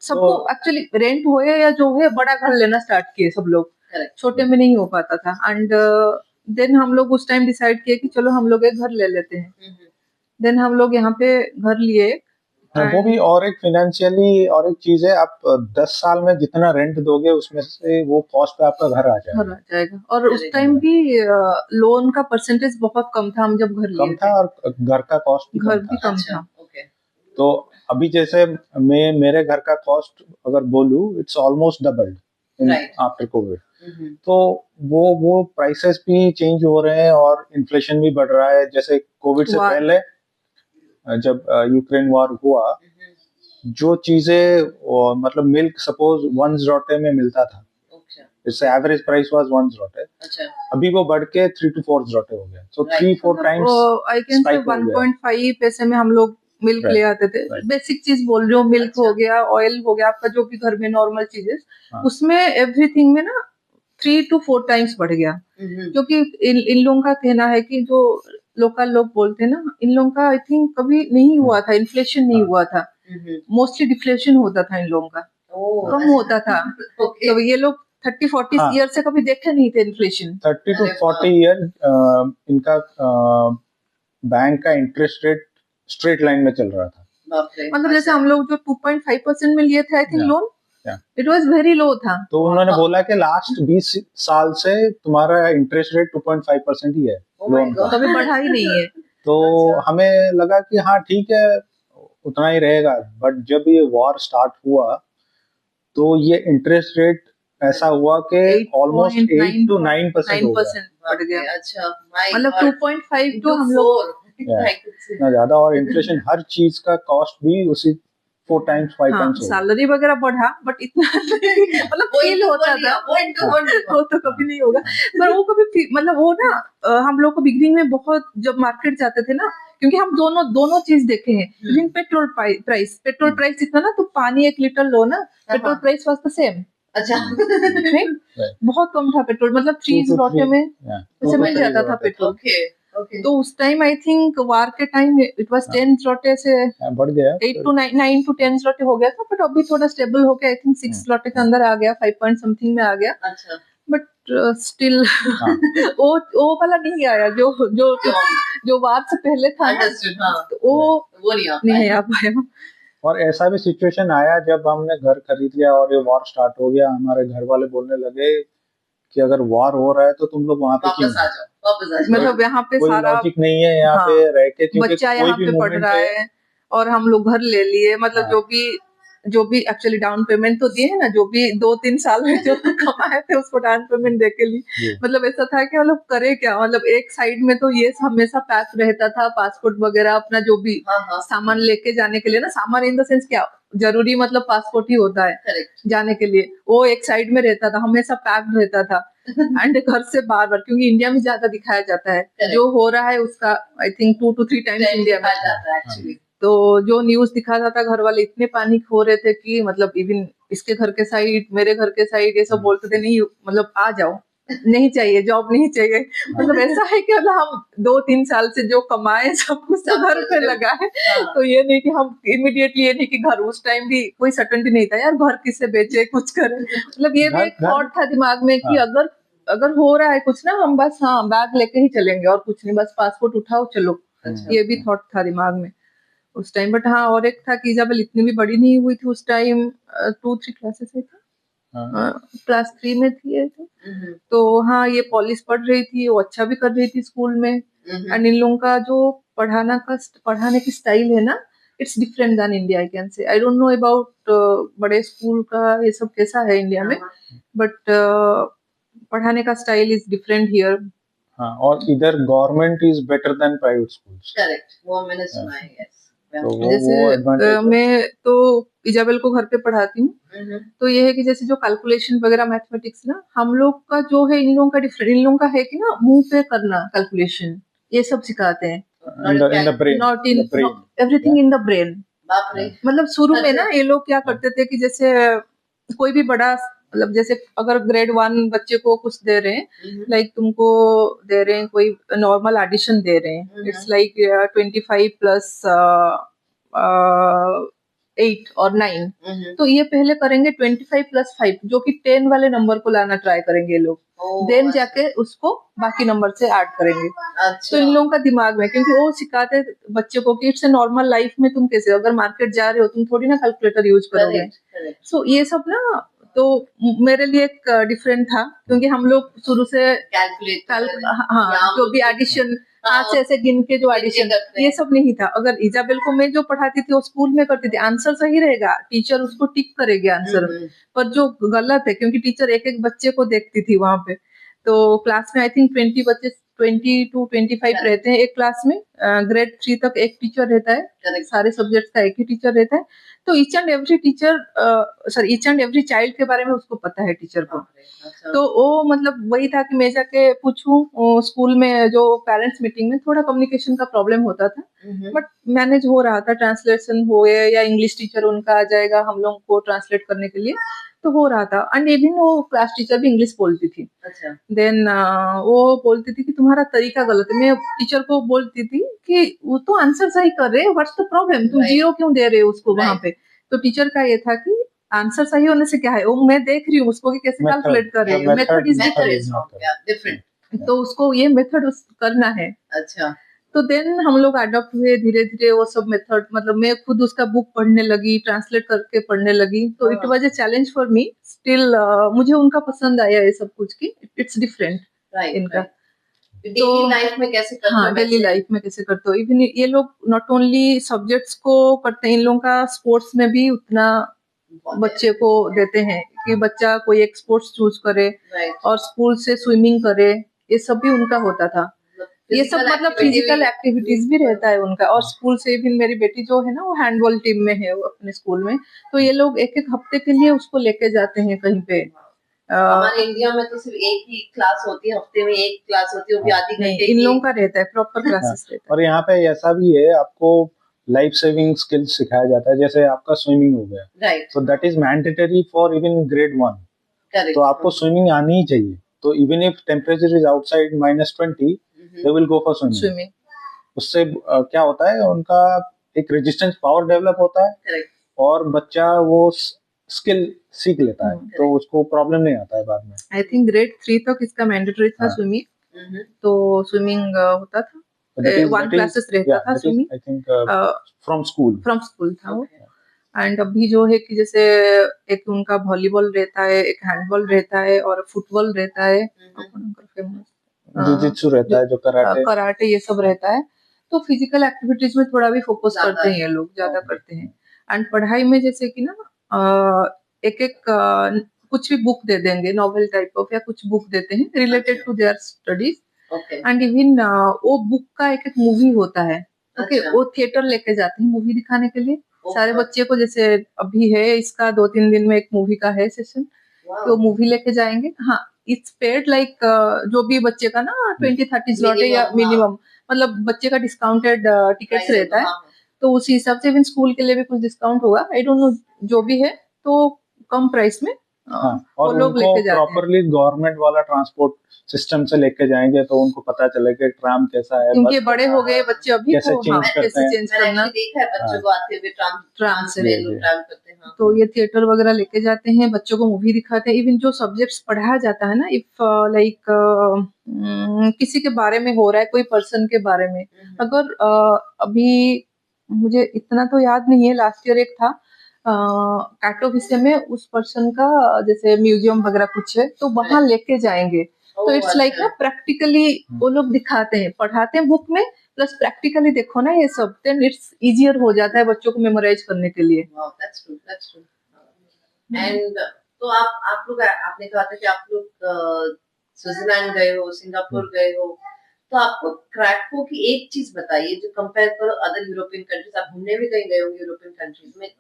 सबको एक्चुअली रेंट हो या जो है बड़ा घर लेना स्टार्ट किए सब लोग, छोटे में नहीं हो पाता था। एंड देन हम लोग उस टाइम डिसाइड किए कि चलो हम लोग एक घर ले लेते हैं। देन हम लोग यहाँ पे घर लिए। वो भी और एक फाइनेंशियली और एक चीज है, आप 10 साल में जितना रेंट दोगे उसमें से वो कॉस्ट पे आपका घर आ जाएगा। और उस टाइम भी लोन का परसेंटेज बहुत कम था, हम जब घर लिए कम था, और घर का कॉस्ट भी कम था। तो अभी जैसे मेरे घर का कॉस्ट अगर बोलूं, it's almost doubled after Covid. तो वो प्राइसेस भी चेंज हो रहे हैं और इन्फ्लेशन भी बढ़ रहा है। जैसे कोविड से पहले जब यूक्रेन वॉर हुआ, जो चीजें मतलब मिल्क सपोज 1 zloty में मिलता था, it's average price was 1 zloty, अभी वो बढ़ के 3 to 4 zloty हो गया। सो 3-4 टाइम्स आई कैन से 1.5 पैसे में हम लोग मिल्क ले आते थे। बेसिक चीज बोल रही हूँ, मिल्क हो गया, ऑयल हो गया, आपका जो भी घर में नॉर्मल चीजेस, उसमें एवरीथिंग में ना 3 to 4 टाइम्स बढ़ गया। क्योंकि इन लोगों का कहना है कि जो लोकल लोग बोलते हैं ना, इन लोगों का आई थिंक कभी नहीं हुआ था, इन्फ्लेशन नहीं हुआ था, मोस्टली डिफ्लेशन होता था इन लोगों का, कम होता था। तो ये लोग 30-40 ईयर से कभी देखे नहीं थे इन्फ्लेशन। 30 to 40 ईयर इनका बैंक का इंटरेस्ट रेट स्ट्रेट लाइन में चल रहा था। मतलब जैसे हम लोग जो 2.5% में लिए थे I think loan, it was very low था। तो उन्होंने बोला कि लास्ट 20 साल से तुम्हारा इंटरेस्ट रेट 2.5% ही है लोन का, कभी बढ़ा ही नहीं है। तो हमें लगा कि हाँ ठीक है उतना ही रहेगा, बट जब ये वॉर स्टार्ट हुआ तो ये इंटरेस्ट रेट ऐसा हुआ कि ऑलमोस्ट 8 to 9% बढ़ गया। अच्छा, मतलब 2.5 तो हम लोग इतना ज्यादा, और इन्फ्लेशन हर चीज का कॉस्ट भी उसी 4 times 5 times हो। सैलरी वगैरह बढ़ा, बट इतना मतलब फील होता था वो तो कभी नहीं होगा, पर वो कभी मतलब वो ना हम लोग को बिगनिंग में बहुत, जब मार्केट जाते थे ना, क्योंकि हम दोनों चीज देखे हैं। इवन पेट्रोल प्राइस इतना ना, तो पानी 1 लीटर लो ना, petrol price was the same. अच्छा बहुत कम था पेट्रोल, मतलब 3 zloty में ऐसे मिल जाता था पेट्रोल। तो उस टाइम आई थिंक वार के टाइम इट वाज 10 zloty से बढ़ गया, 8 to 9 to 10 zloty हो गया था, बट अभी थोड़ा स्टेबल हो गया, आई थिंक 6 zloty के अंदर आ गया, 5 point something में आ गया। अच्छा, बट स्टिल वो वाला नहीं आया जो वार से पहले था, तो वो नहीं आ पाया। और ऐसा भी सिचुएशन आया जब हमने घर खरीद लिया और ये वॉर स्टार्ट हो गया, हमारे घर वाले बोलने लगे कि अगर वॉर हो रहा है तो तुम लोग वहां पे क्यों, वापस आ जाओ, वापस आ जाओ। मतलब यहाँ पे कोई सारा लॉजिक नहीं है यहाँ हाँ, पे रह के, क्योंकि बच्चा कोई यहाँ भी पे पढ़ मोमेंट रहा पे है और हम लोग घर ले लिए, मतलब हाँ। जो भी एक्चुअली डाउन पेमेंट तो दिए है ना, जो भी 2-3 साल में जो कमाए थे उसको डाउन पेमेंट दे के लिए, जी। मतलब ऐसा था कि मतलब करे क्या, मतलब एक साइड में तो ये हमेशा पैक रहता था, पासपोर्ट वगैरह अपना जो भी हाँ, सामान लेके जाने के लिए ना, सामान इन द सेंस क्या जरूरी, मतलब पासपोर्ट ही होता है करेक्ट। जाने के लिए, वो एक साइड में रहता था, हमेशा पैक्ड रहता था एंड घर से बार बार, क्योंकि इंडिया में ज्यादा दिखाया जाता है Correct. जो हो रहा है उसका, I think 2 to 3 times India में जाता है एक्चुअली। तो जो न्यूज दिखाता था, घर वाले इतने पैनिक हो रहे थे कि मतलब इवन इसके घर के साइड, मेरे घर के साइड, ये सब बोलते थे नहीं मतलब आ जाओ, नहीं चाहिए जॉब, नहीं चाहिए, मतलब ऐसा है कि मतलब हम 2-3 साल से जो कमाए सब कुछ तो घर पे लगा है, तो ये नहीं कि हम इमीडिएटली, ये नहीं कि घर, उस टाइम भी कोई सर्टेनिटी नहीं था यार घर किससे बेचे कुछ करे, मतलब ये भी एक थॉट था दिमाग में कि अगर हो रहा है कुछ ना, हम बस हाँ बैग लेके ही चलेंगे और कुछ नहीं, बस पासपोर्ट उठाओ चलो, ये भी थॉट था दिमाग में उस टाइम। बट हाँ, और एक था कि इजाबेल इतनी भी बड़ी नहीं हुई थी उस टाइम, 2-3 क्लासेस में थी, क्लास 3 में थी ये तो हाँ, ये पॉलिश पढ़ रही थी, वो अच्छा भी कर रही थी स्कूल में, एंड इन लोगों का जो पढ़ाने की स्टाइल है ना, it's different than India, I can say, I don't know about बड़े स्कूल का ये सब कैसा है इंडिया में, बट पढ़ाने का स्टाइल इज डिफरेंट हियर। हाँ, और इधर government is better than private schools. Correct, वो मैंने सुना है, यस। तो जैसे वो advantage है। मैं तो इजाबेल को घर पे पढ़ाती हूँ, तो ये है कि जैसे जो कैलकुलेशन वगैरह मैथमेटिक्स ना, हम लोग का जो है, इन लोगों का डिफरेंट, इन लोगों का है कि ना मुंह पे करना कैलकुलेशन, ये सब सिखाते हैं, in the brain, not in the brain. Everything in the brain. बाप रे। मतलब शुरू में ना ये लोग क्या करते थे कि जैसे कोई भी बड़ा, मतलब जैसे अगर ग्रेड 1 बच्चे को कुछ दे रहे हैं, लाइक तुमको दे रहे हैं कोई नॉर्मल एडिशन दे रहे हैं, इट्स लाइक 25 प्लस 8 और 9, तो ये पहले करेंगे 25 प्लस 5, जो कि 10 वाले नंबर को लाना ट्राई करेंगे ये लोग, देन जाके उसको बाकी नंबर से ऐड करेंगे। तो इन लोगों का दिमाग में, क्योंकि वो सिखाते बच्चे को कि इट्स ए नॉर्मल लाइफ में, तुम कैसे अगर मार्केट जा रहे हो तुम थोड़ी ना कैलकुलेटर यूज करोगे, सो ये सब ना, तो मेरे लिए एक डिफरेंट था, क्योंकि हम लोग शुरू से हाँ जो भी एडिशन हाथ से ऐसे गिन के जो एडिशन, ये सब नहीं था। अगर इजाबेल को मैं जो पढ़ाती थी वो स्कूल में करती थी, आंसर सही रहेगा, टीचर उसको टिक करेगी आंसर में, पर जो गलत है, क्योंकि टीचर एक एक बच्चे को देखती थी वहां पे, तो क्लास में आई थिंक 20 बच्चे, 20 to 25 रहते हैं एक क्लास में, ग्रेड 3 तक एक टीचर रहता है, सारे सब्जेक्ट का एक ही टीचर रहता है, तो each and every teacher, each and every child के बारे में उसको पता है टीचर को। तो वो मतलब वही था कि मैं जाके पूछूं, स्कूल में जो पेरेंट्स मीटिंग में थोड़ा कम्युनिकेशन का प्रॉब्लम होता था, बट मैनेज हो रहा था, ट्रांसलेशन हो गया, या इंग्लिश टीचर उनका आ जाएगा हम लोग को ट्रांसलेट करने के लिए, तो हो रहा था। एंड इवन वो क्लास टीचर भी इंग्लिश बोलती थी, देन वो बोलती थी कि तुम्हारा तरीका गलत है, मैं टीचर को बोलती थी कि वो तो आंसर सही कर रहे, व्हाट्स द प्रॉब्लम, तुम जीरो क्यों दे रहे हो उसको वहां पे, तो टीचर का ये था कि आंसर सही होने से क्या है, वो मैं देख रही हूँ उसको कि कैसे कैलकुलेट कर रही है, मेथड इज डिफरेंट, तो उसको ये मेथड करना है। अच्छा, तो देन हम लोग अडॉप्ट हुए धीरे धीरे वो सब मेथड, मतलब मैं खुद उसका बुक पढ़ने लगी, ट्रांसलेट करके पढ़ने लगी, तो it was a challenge for me still, मुझे उनका पसंद आया ये सब कुछ की, इट्स डिफरेंट इनका। डेली लाइफ में कैसे करते हो? हाँ, डेली लाइफ में कैसे करते हो, इवन ये लोग नॉट ओनली सब्जेक्ट्स को करते हैं, इन लोगों का स्पोर्ट्स में भी उतना बच्चे को देते हैं कि बच्चा कोई एक स्पोर्ट्स चूज करे, और स्कूल से स्विमिंग करे, ये सब भी उनका होता था, ये सब मतलब फिजिकल एक्टिविटीज भी रहता है उनका। और स्कूल से भी मेरी बेटी जो है ना, वो हैंडबॉल टीम में है वो अपने स्कूल में, तो ये लोग एक एक हफ्ते के लिए उसको लेके जाते हैं कहीं पे। हमारे इंडिया में तो सिर्फ एक ही क्लास होती है, हफ्ते में एक क्लास होती है, वो भी आधी घंटे की। इन लोगों का रहता है प्रॉपर क्लासेस रहता है। और यहाँ पे ऐसा भी है, आपको लाइफ सेविंग स्किल्स सिखाया जाता है, जैसे आपका स्विमिंग हो गया, right, so that is mandatory for even grade 1, तो आपको स्विमिंग आनी ही चाहिए, तो even if temperature is outside -20 they will go for swimming. उससे क्या होता है, उनका एक रेजिस्टेंस पावर डेवलप होता है, correct, और बच्चा वो स्किल सीख लेता है, तो उसको प्रॉब्लम नहीं आता है बाद में। आई थिंक ग्रेड 3 तक इसका मैंडेटरी था स्विमिंग, तो स्विमिंग होता था, 1 क्लासेस रहता था swimming, I think from school था वो। एंड अभी जो है कि जैसे एक उनका वॉलीबॉल रहता है, एक हैंडबॉल रहता है और फुटबॉल रहता है, जुजित्सु रहता है, जो कराटे कराटे ये सब रहता है। तो फिजिकल एक्टिविटीज में थोड़ा भी फोकस करते हैं ये लोग, ज्यादा करते हैं। एंड पढ़ाई में जैसे कि ना एक एक कुछ भी बुक दे देंगे, नॉवेल टाइप ऑफ या कुछ बुक देते हैं related to their studies. And even वो बुक का एक एक मूवी होता है। ओके, वो थिएटर लेके जाते हैं मूवी दिखाने के लिए सारे बच्चे को। जैसे अभी है इसका 2-3 दिन में एक मूवी का है सेशन, तो मूवी लेके जाएंगे। हाँ, इट्स पेड लाइक जो भी बच्चे का ना 20-30 स्लॉट है या मिनिमम, मतलब बच्चे का डिस्काउंटेड टिकट्स रहता है। तो उसी हिसाब से इवन स्कूल के लिए भी कुछ डिस्काउंट होगा, आई डोंट नो जो भी है, तो कम प्राइस में और उनको प्रॉपरली गवर्नमेंट वाला ट्रांसपोर्ट सिस्टम से लेके जाएंगे तो उनको पता चलेगा ट्राम कैसा है, क्योंकि बड़े हो गए बच्चे अभी, कैसे चेंज करना देखा है बच्चों को आते हुए ट्राम से ट्राम करते हैं। तो ये थिएटर वगैरह लेके जाते हैं, बच्चों को मूवी दिखाते हैं। इवन जो सब्जेक्ट्स पढ़ाया जाता है ना, इफ लाइक किसी के बारे में हो रहा है, कोई पर्सन के बारे में, अगर अभी मुझे इतना तो याद नहीं है, लास्ट ईयर एक था कैटोविसे में, उस पर्सन का जैसे म्यूजियम वगैरह कुछ है, तो वहां लेके जाएंगे। तो इट्स लाइक ना प्रैक्टिकली वो लोग दिखाते हैं, पढ़ाते हैं बुक में, प्लस प्रैक्टिकली देखो ना ये सब, देन इट्स इजियर हो जाता है बच्चों को मेमोराइज करने के लिए। एंड तो आप लोग, आपने कहा था कि आप लोग स्विट्जरलैंड गए हो, सिंगापुर गए हो, तो आपको क्रैको की एक चीज बताइए जो कंपेयर करो अदर यूरोपियन कंट्रीज। आप घूमने भी कहीं गए होंगे यूरोपियन कंट्रीज में,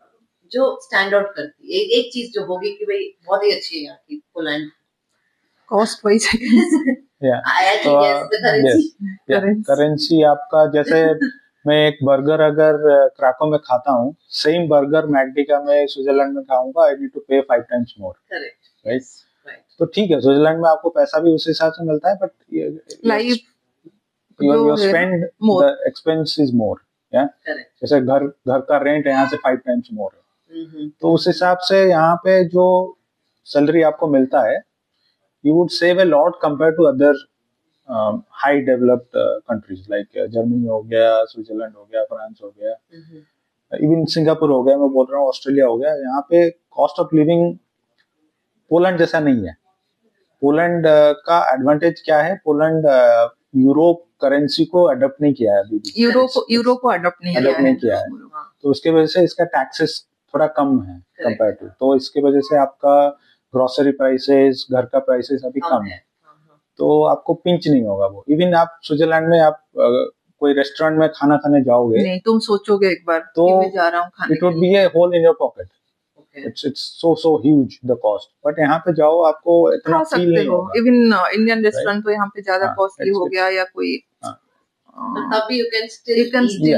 जो स्टैंड आउट करती है एक चीज जो होगी कि भाई बहुत ही अच्छी है यहाँ की पोलैंड। कॉस्ट वाइज करेंसी आपका, जैसे मैं एक बर्गर अगर क्राको में खाता हूँ, सेम बर्गर मैकडी का मैं स्विट्जरलैंड में खाऊंगा, आई नीड टू पे 5 times more, राइट? तो ठीक है, स्विट्जरलैंड में आपको पैसा भी उस हिसाब से मिलता है, but life your spend the expense is more, या जैसे घर का रेंट यहाँ से 5 times more है। तो उस हिसाब से यहाँ पे जो सैलरी आपको मिलता है, you would save a lot compared to other high developed countries like Germany हो गया, स्विट्जरलैंड हो गया, फ्रांस हो गया, इवन सिंगापुर हो गया, मैं बोल रहा हूँ ऑस्ट्रेलिया हो गया। यहाँ पे कॉस्ट ऑफ लिविंग पोलैंड जैसा नहीं है। पोलैंड का एडवांटेज क्या है, पोलैंड यूरोप करेंसी को अडॉप्ट नहीं किया है अभी भी, यूरो को अडॉप्ट नहीं किया है, तो उसके वजह से इसका टैक्सेस थोड़ा कम है कंपेयर टू, तो इसके वजह से आपका ग्रोसरी प्राइसेस, घर का प्राइसेस अभी कम है, तो आपको पिंच नहीं होगा वो। इवन आप स्विट्जरलैंड में आप कोई रेस्टोरेंट में खाना खाने जाओगे, नहीं तुम सोचोगे एक बार तो मैं जा रहा हूँ खाने, it would be a hole in your pocket, it's so huge the cost, but यहाँ पे जाओ आपको इतना फील नहीं होगा। इवन इंडियन रेस्टोरेंट तो यहाँ पे ज्यादा कॉस्टली हो गया, या कोई तभी you can still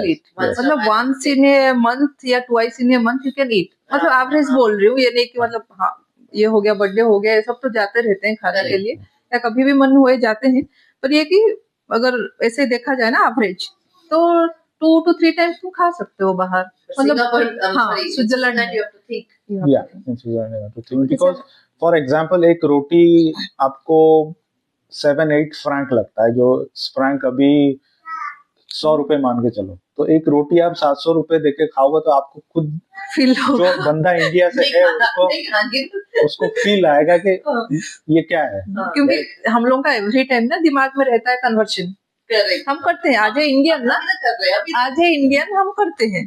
eat, मतलब once in a month या twice in a month you can eat, मतलब एवरेज बोल रही हूँ, ये नहीं कि मतलब हाँ ये हो गया, बर्थडे हो गया, ये सब तो जाते रहते हैं खाने के लिए, या कभी भी मन हुए जाते हैं, पर ये कि अगर ऐसे देखा जाए ना एवरेज, तो 2 to 3 times तुम खा सकते हो बाहर, मतलब हाँ स्विट्जरलैंड बिकॉज फॉर एग्जाम्पल एक रोटी आपको 7-8 फ्रैंक लगता है, जो फ्रैंक अभी 100 रुपए मान के चलो, तो एक रोटी आप 700 रुपए देके खाओगे तो आपको खुद फील जो बंदा इंडिया से है उसको फील आएगा कि ये क्या है, क्योंकि हम लोगों का एवरी टाइम ना दिमाग में रहता है कन्वर्शन, हम करते हैं, आज है इंडियन ना, आज है इंडियन हम करते हैं,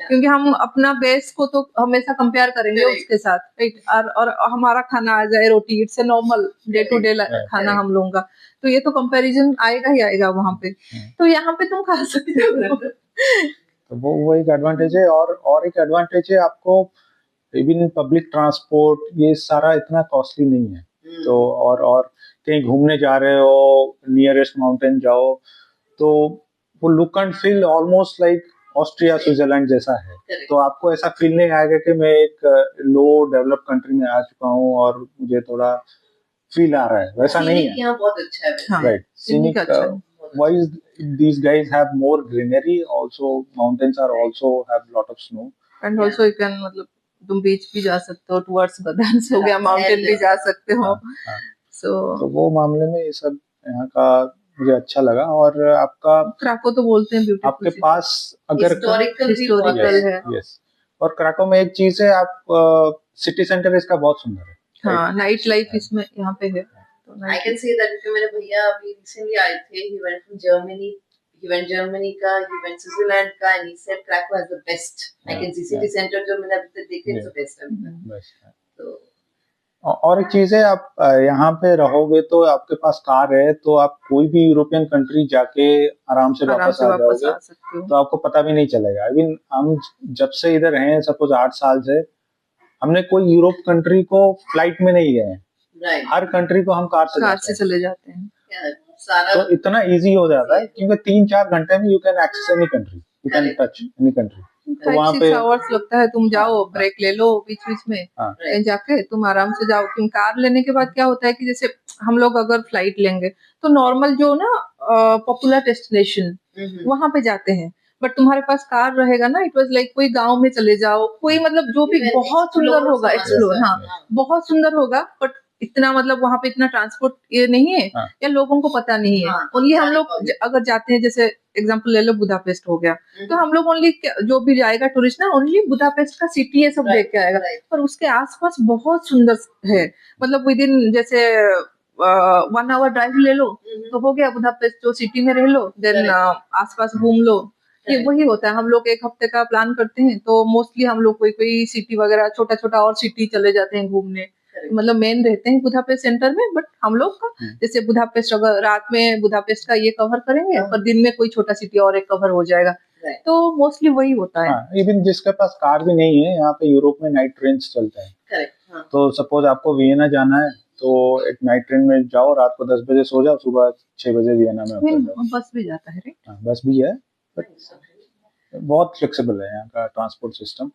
क्योंकि हम अपना बेस को तो हमेशा कंपेयर करेंगे उसके साथ, राइट? और हमारा खाना आ जाए रोटी, it's a normal day to day खाना हम लोगों का, तो ये तो कंपैरिजन आएगा ही आएगा वहां पे, तो यहाँ पे तुम खा सकते हो। तो वो एक एडवांटेज है, और एक एडवांटेज है आपको इवन पब्लिक ट्रांसपोर्ट, ये सारा इतना कॉस्टली नहीं है, तो और कहीं घूमने जा रहे हो, नियरेस्ट माउंटेन जाओ, तो वो look and feel almost like Austria Switzerland जैसा है, तो आपको ऐसा फील नहीं आएगा कि मैं एक लो डेवलप कंट्री में आ चुका हूँ और मुझे थोड़ा फील आ रहा है, वैसा नहीं है। यहाँ बहुत अच्छा है, right, scenic wise these guys have more greenery, also mountains are also have lot of snow, and also you can मतलब तुम बीच भी जा सकते हो, टुवर्ड्स गदान्स हो गया, माउंटेन भी जा सकते हो, तो वो मामले में ये सब यहाँ का मुझे अच्छा लगा। और आपका क्राको तो बोलते हैं ब्यूटीफुल, आपके पास अगर हिस्टोरिकल है, यस, और क्राको में एक चीज है, आप सिटी सेंटर इसका बहुत सुंदर है। हाँ, नाइट लाइफ इसमें यहाँ पे है। तो I can say that because मेरे भैया अभी recently आए थे, he went from Germany, he went Switzerland का, and he said Krakow has the best. I can see city center जो मैंने अभी तक देखे it's the best अभी तक। तो और एक चीज है, आप यहाँ पे रहोगे तो आपके पास कार है तो आप कोई भी यूरोपियन कंट्री जाके आराम से वापस आ जाओगे, तो आपको पता भी नहीं चलेगा। आई मीन हम जब से इधर हैं, सपोज 8 साल से, हमने कोई यूरोप कंट्री को फ्लाइट में नहीं गए हैं। हर कंट्री को हम कार से चले जाते हैं। सारा तो इतना इजी हो जाता है क्योंकि 3-4 घंटे में you can access any country, you can touch any country. तो वहाँ पे 5-6 आवर्स लगता है, तुम जाओ ब्रेक ले लो बीच बीच में, कहीं जाके तुम आराम से जाओ। क्योंकि कार लेने के बाद क्या होता है कि जैसे हम लोग अगर फ्लाइट लेंगे तो नॉर्मल जो ना पॉपुलर डेस्टिनेशन वहां पे जाते हैं, बट तुम्हारे पास कार रहेगा ना, इट वाज लाइक कोई गांव में चले जाओ, कोई मतलब जो भी बहुत सुंदर होगा, एक्सप्लोर, हाँ बहुत सुंदर होगा, बट इतना मतलब वहां पे इतना ट्रांसपोर्ट ये नहीं है, या लोगों को पता नहीं है। ओनली हम लोग अगर जाते हैं, जैसे एग्जांपल ले लो बुदापेस्ट हो गया, तो हम लोग ओनली जो भी जाएगा टूरिस्ट ना, ओनली बुदापेस्ट का सिटी है सब देख के आएगा, पर उसके आसपास बहुत सुंदर है। मतलब विद इन जैसे 1 आवर ड्राइव ले लो तो हो गया बुदापेस्ट, जो सिटी में रह लो, देन आसपास घूम लो। ये वही होता है, हम लोग 1 हफ्ते का प्लान करते हैं तो मोस्टली हम लोग कोई सिटी वगैरह छोटा छोटा और सिटी चले जाते हैं घूमने। मतलब मेन रहते हैं बुदापेस्ट सेंटर में, बट हम लोग का जैसे बुदापेस्ट अगर रात में बुदापेस्ट का ये कवर करेंगे, पर दिन में कोई छोटा सिटी और एक कवर हो जाएगा, तो मोस्टली वही होता है। इवन जिसके पास कार भी नहीं है, यहाँ पे यूरोप में नाइट ट्रेन चलते हैं। तो सपोज आपको वियना जाना है तो एक नाइट ट्रेन में जाओ, रात को 10 बजे सो जाओ, सुबह 6 बजे वियना में उतर जाओ। बस भी जाता है, बस भी है, बहुत फ्लेक्सिबल है यहाँ का ट्रांसपोर्ट सिस्टम।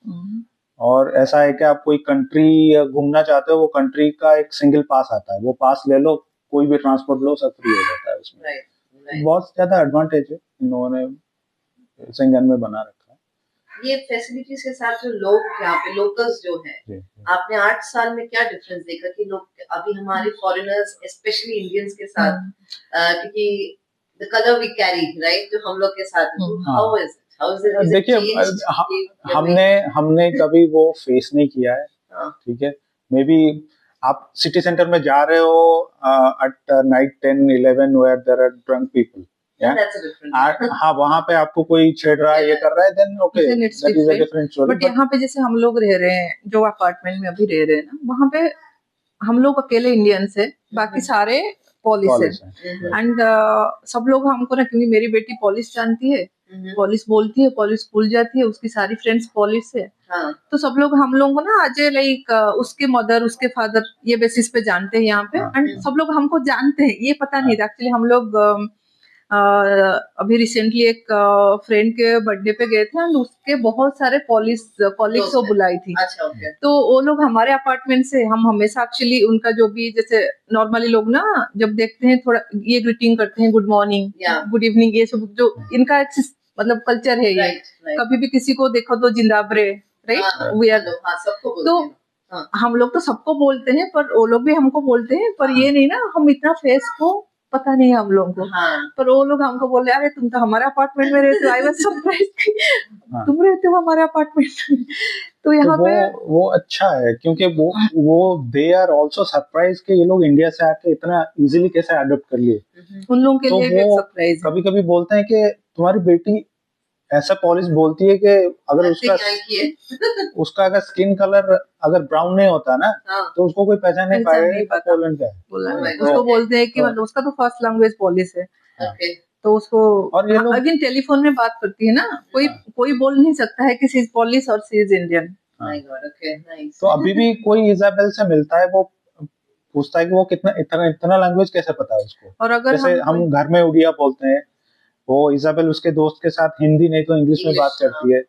और ऐसा है कि आप कोई कंट्री घूमना चाहते हो, वो कंट्री का एक सिंगल पास आता है, वो पास ले लो, कोई भी ट्रांसपोर्ट लो, सब फ्री हो जाता है उसमें। बहुत ज्यादा एडवांटेज है इन लोगों ने शेंगन में बना रखा है। ये फैसिलिटीज के साथ जो लोग यहाँ पे लोकल्स जो है, आपने 8 साल में क्या डिफरेंस देखा कि लोग अभी हमारे फॉरेनर्स स्पेशली इंडियंस के साथ, क्योंकि the colour we carry right, जो हम लोग के साथ, हाउ इज देखिए, हमने कभी वो फेस नहीं किया है, ठीक है। मे बी आप सिटी सेंटर में जा रहे हो at night 10-11 where there are drunk people, हाँ वहाँ पे आपको कोई छेड़ रहा है, ये कर रहा है, then okay, that is a different story. But यहाँ पे जैसे हम लोग रह रहे हैं, जो अपार्टमेंट में अभी रह रहे हैं ना, वहाँ पे हम लोग अकेले इंडियंस है, बाकी सारे पॉलिस है। एंड सब लोग हमको ना, क्योंकि मेरी बेटी पॉलिस जानती है, पॉलिस बोलती है, पॉलिस स्कूल जाती है, उसकी सारी फ्रेंड्स पॉलिस है, तो सब लोग हम लोग को ना आज लाइक उसके मदर उसके फादर ये बेसिस पे जानते हैं यहाँ पे। एंड सब लोग हमको जानते हैं, ये पता नहीं था एक्चुअली। हम लोग अभी रिसेंटली एक फ्रेंड के बर्थडे पे गए थे, एंड उसके बहुत सारे कॉलीग्स को बुलाई थी। अच्छा, okay. तो वो लोग हमारे अपार्टमेंट से, हम हमेशा एक्चुअली उनका जो भी, जैसे नॉर्मली लोग ना जब देखते हैं थोड़ा ये ग्रीटिंग करते हैं, गुड मॉर्निंग, गुड इवनिंग, ये सब जो इनका मतलब कल्चर है ये। कभी भी किसी को देखो तो जिंदाबरे, राइट, वी आर, तो हम लोग तो सबको बोलते हैं, पर वो लोग भी हमको बोलते हैं, पर ये नहीं ना, हम इतना फेस को पता नहीं है हम लोगों को। पर वो लोग हमको बोले, अरे तुम तो हमारे अपार्टमेंट में रहते हो। आई वाज सरप्राइज्ड, तुम रहते हो हमारे अपार्टमेंट में। तो यहाँ पे वो अच्छा है, क्योंकि वो दे आर आल्सो सरप्राइज कि ये लोग इंडिया से आके इतना इजीली कैसे अडॉप्ट कर लिए। उन लोगों के लिए भी सरप्राइज। कभी कभी बोलते हैं कि तुम्हारी बेटी ऐसा पॉलिश बोलती है कि अगर उसका अगर स्किन कलर अगर ब्राउन नहीं होता ना, तो उसको कोई पहचान नहीं पाएगा पोलैंड का है। उसको बोलते हैं कि मतलब उसका तो फर्स्ट लैंग्वेज पॉलिश है, तो उसको, और ये लोग अभी टेलीफोन में बात करती है ना, कोई बोल नहीं सकता है कि शी इज पॉलिश और शी इज इंडियन। तो अभी भी कोई इजाबेल से मिलता है, वो पूछता है कि वो इतना लैंग्वेज कैसे पता है उसको। और अगर जैसे हम घर में उड़िया बोलते हैं, वो इजाबेल उसके दोस्त के साथ हिंदी नहीं तो इंग्लिश में बात करती है,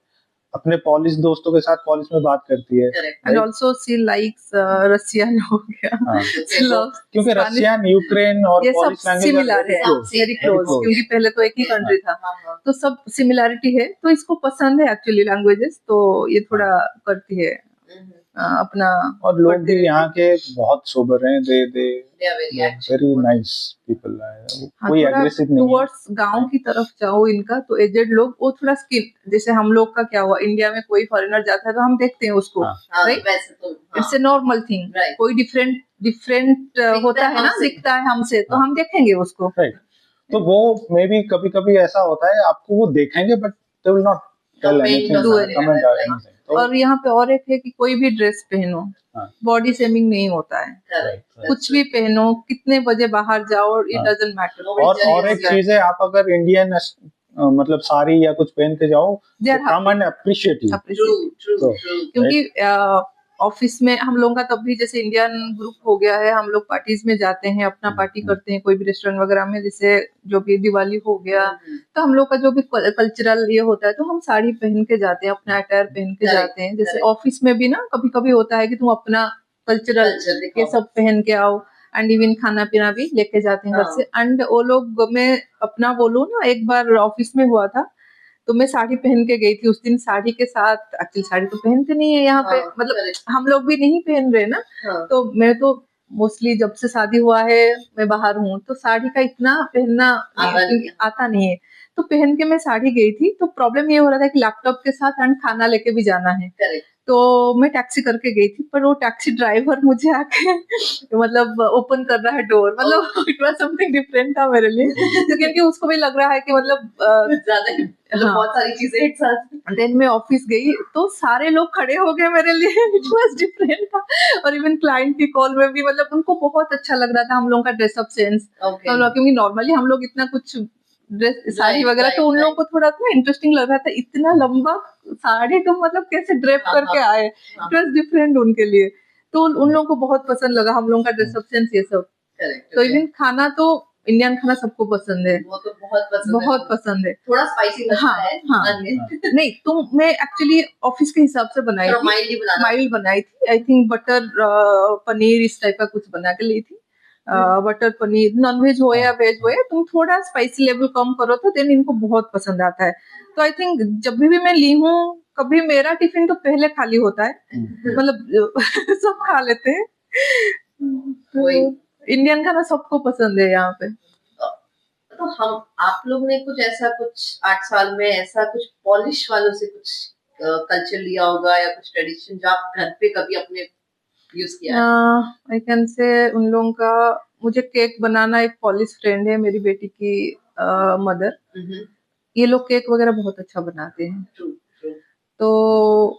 अपने पॉलिश दोस्तों के साथ पॉलिश में बात करती है। And also she likes Russian हो गया, क्योंकि रशियन, यूक्रेन और पॉलिश लैंग्वेज सिमिलर है, वेरी क्लोज, क्योंकि पहले तो एक ही कंट्री था, तो सब सिमिलैरिटी है, तो इसको पसंद है एक्चुअली लैंग्वेजेस, तो ये थोड़ा करती है अपना और लोग पढ़ते भी यहाँ के बहुत सोबर हैं, दे They are very active. Very nice people, हाँ, कोई थोड़ा एग्रेसिव नहीं है। टुवर्ड्स गांव की तरफ जाओ इनका, तो एजेड लोग वो थोड़ा स्किन, जैसे हम लोग का क्या हुआ, इंडिया में कोई फॉरेनर जाता है तो हम देखते हैं उसको, हाँ। हाँ, राइट, वैसे तो it's a normal thing, Right. कोई डिफरेंट होता है ना, हमसे। दिखता है हमसे, तो हाँ। हम देखेंगे उसको। राइट, तो वो मे बी कभी कभी ऐसा होता है, आपको वो देखेंगे but they will not tell Comment anything, or something comment like और that. एनीथिंग। तो और यहाँ पे और एक है कि कोई भी ड्रेस पहनो, हाँ। बॉडी शेमिंग नहीं होता है, Correct. कुछ भी पहनो, कितने बजे बाहर जाओ, इट हाँ। Doesn't matter. और एक चीज है, आप अगर इंडियन मतलब साड़ी या कुछ पहन के जाओ, They are come and appreciate you. True. So, क्योंकि ऑफिस में हम लोगों का तब भी जैसे इंडियन ग्रुप हो गया है, हम लोग पार्टीज में जाते हैं, अपना पार्टी करते हैं कोई भी रेस्टोरेंट वगैरह में, जैसे जो भी दिवाली हो गया, तो हम लोग का जो भी कल्चरल ये होता है, तो हम साड़ी पहन के जाते हैं, अपना अटायर पहन के Correct, जाते हैं। जैसे correct. ऑफिस में भी ना कभी कभी होता है कि तुम अपना कल्चरल Culture ये दिखाओ। सब पहन के आओ, एंड इवन खाना पीना भी लेके जाते हैं घर से। एंड वो लोग, मैं अपना बोलूँ ना, एक बार ऑफिस में हुआ था, तो मैं साड़ी पहन के गई थी उस दिन, साड़ी के साथ, एक्चुअली साड़ी तो पहनते नहीं है यहाँ पे, हाँ, मतलब correct. हम लोग भी नहीं पहन रहे ना, हाँ, तो मैं तो मोस्टली जब से शादी हुआ है मैं बाहर हूँ, तो साड़ी का इतना पहनना आता नहीं है, तो पहन के मैं साड़ी गई थी। तो प्रॉब्लम ये हो रहा था कि लैपटॉप के साथ एंड खाना लेके भी जाना है, correct. तो मैं टैक्सी करके गई थी, पर वो टैक्सी ड्राइवर मुझे आके मतलब ओपन कर रहा है डोर, मतलब इट वाज समथिंग डिफरेंट था मेरे लिए, तो क्योंकि उसको भी लग रहा है कि मतलब ज्यादा मतलब हाँ। बहुत सारी चीजें एक साथ। देन मैं ऑफिस गई तो सारे लोग खड़े हो गए मेरे लिए, इट वाज डिफरेंट था। और इवन क्लाइंट की कॉल में भी मतलब उनको बहुत अच्छा लग रहा था हम लोगों का ड्रेसअप सेंस, Okay. हम लोग, क्योंकि नॉर्मली हम लोग इतना कुछ ड्रेस साड़ी Right, वगैरह, तो right, उन लोगों को थोड़ा सा इंटरेस्टिंग लग रहा था, इतना लंबा साड़ी तुम मतलब कैसे ड्रेप हाँ, करके हाँ, आए, हाँ। इट वाज डिफरेंट उनके लिए, तो उन लोगों को बहुत पसंद लगा हम लोगों का ड्रेसअप सेंस ये सब। Correct, तो okay. इवन खाना तो इंडियन खाना सबको पसंद है, वो तो बहुत पसंद है। बहुत पसंद है। थोड़ा स्पाइसी लगता हाँ, है। हाँ। नहीं, तो मैं एक्चुअली ऑफिस के हिसाब से बनाई थी, माइल्ड बनाई थी, आई थिंक बटर पनीर इस टाइप का कुछ बना के ली थी। बटर पनीर, नॉन वेज हो या वेज हो, या तुम थोड़ा स्पाइसी लेवल कम करो तो देन इनको बहुत पसंद आता है। तो आई थिंक जब भी मैं ली हूँ, कभी मेरा टिफिन तो पहले खाली होता है, मतलब सब खा लेते हैं, तो इंडियन खाना सबको पसंद है यहाँ पे। तो हम आप लोग ने कुछ ऐसा, कुछ 8 साल में ऐसा कुछ पॉलिश वालों से कुछ कल्चर लिया होगा, या कुछ ट्रेडिशन जो आप घर पे कभी अपने यूज किया है? आई कैन से उन लोगों का, मुझे केक बनाना, एक पॉलिश फ्रेंड है मेरी बेटी की मदर, ये लोग केक वगैरह बहुत अच्छा बनाते हैं, True. तो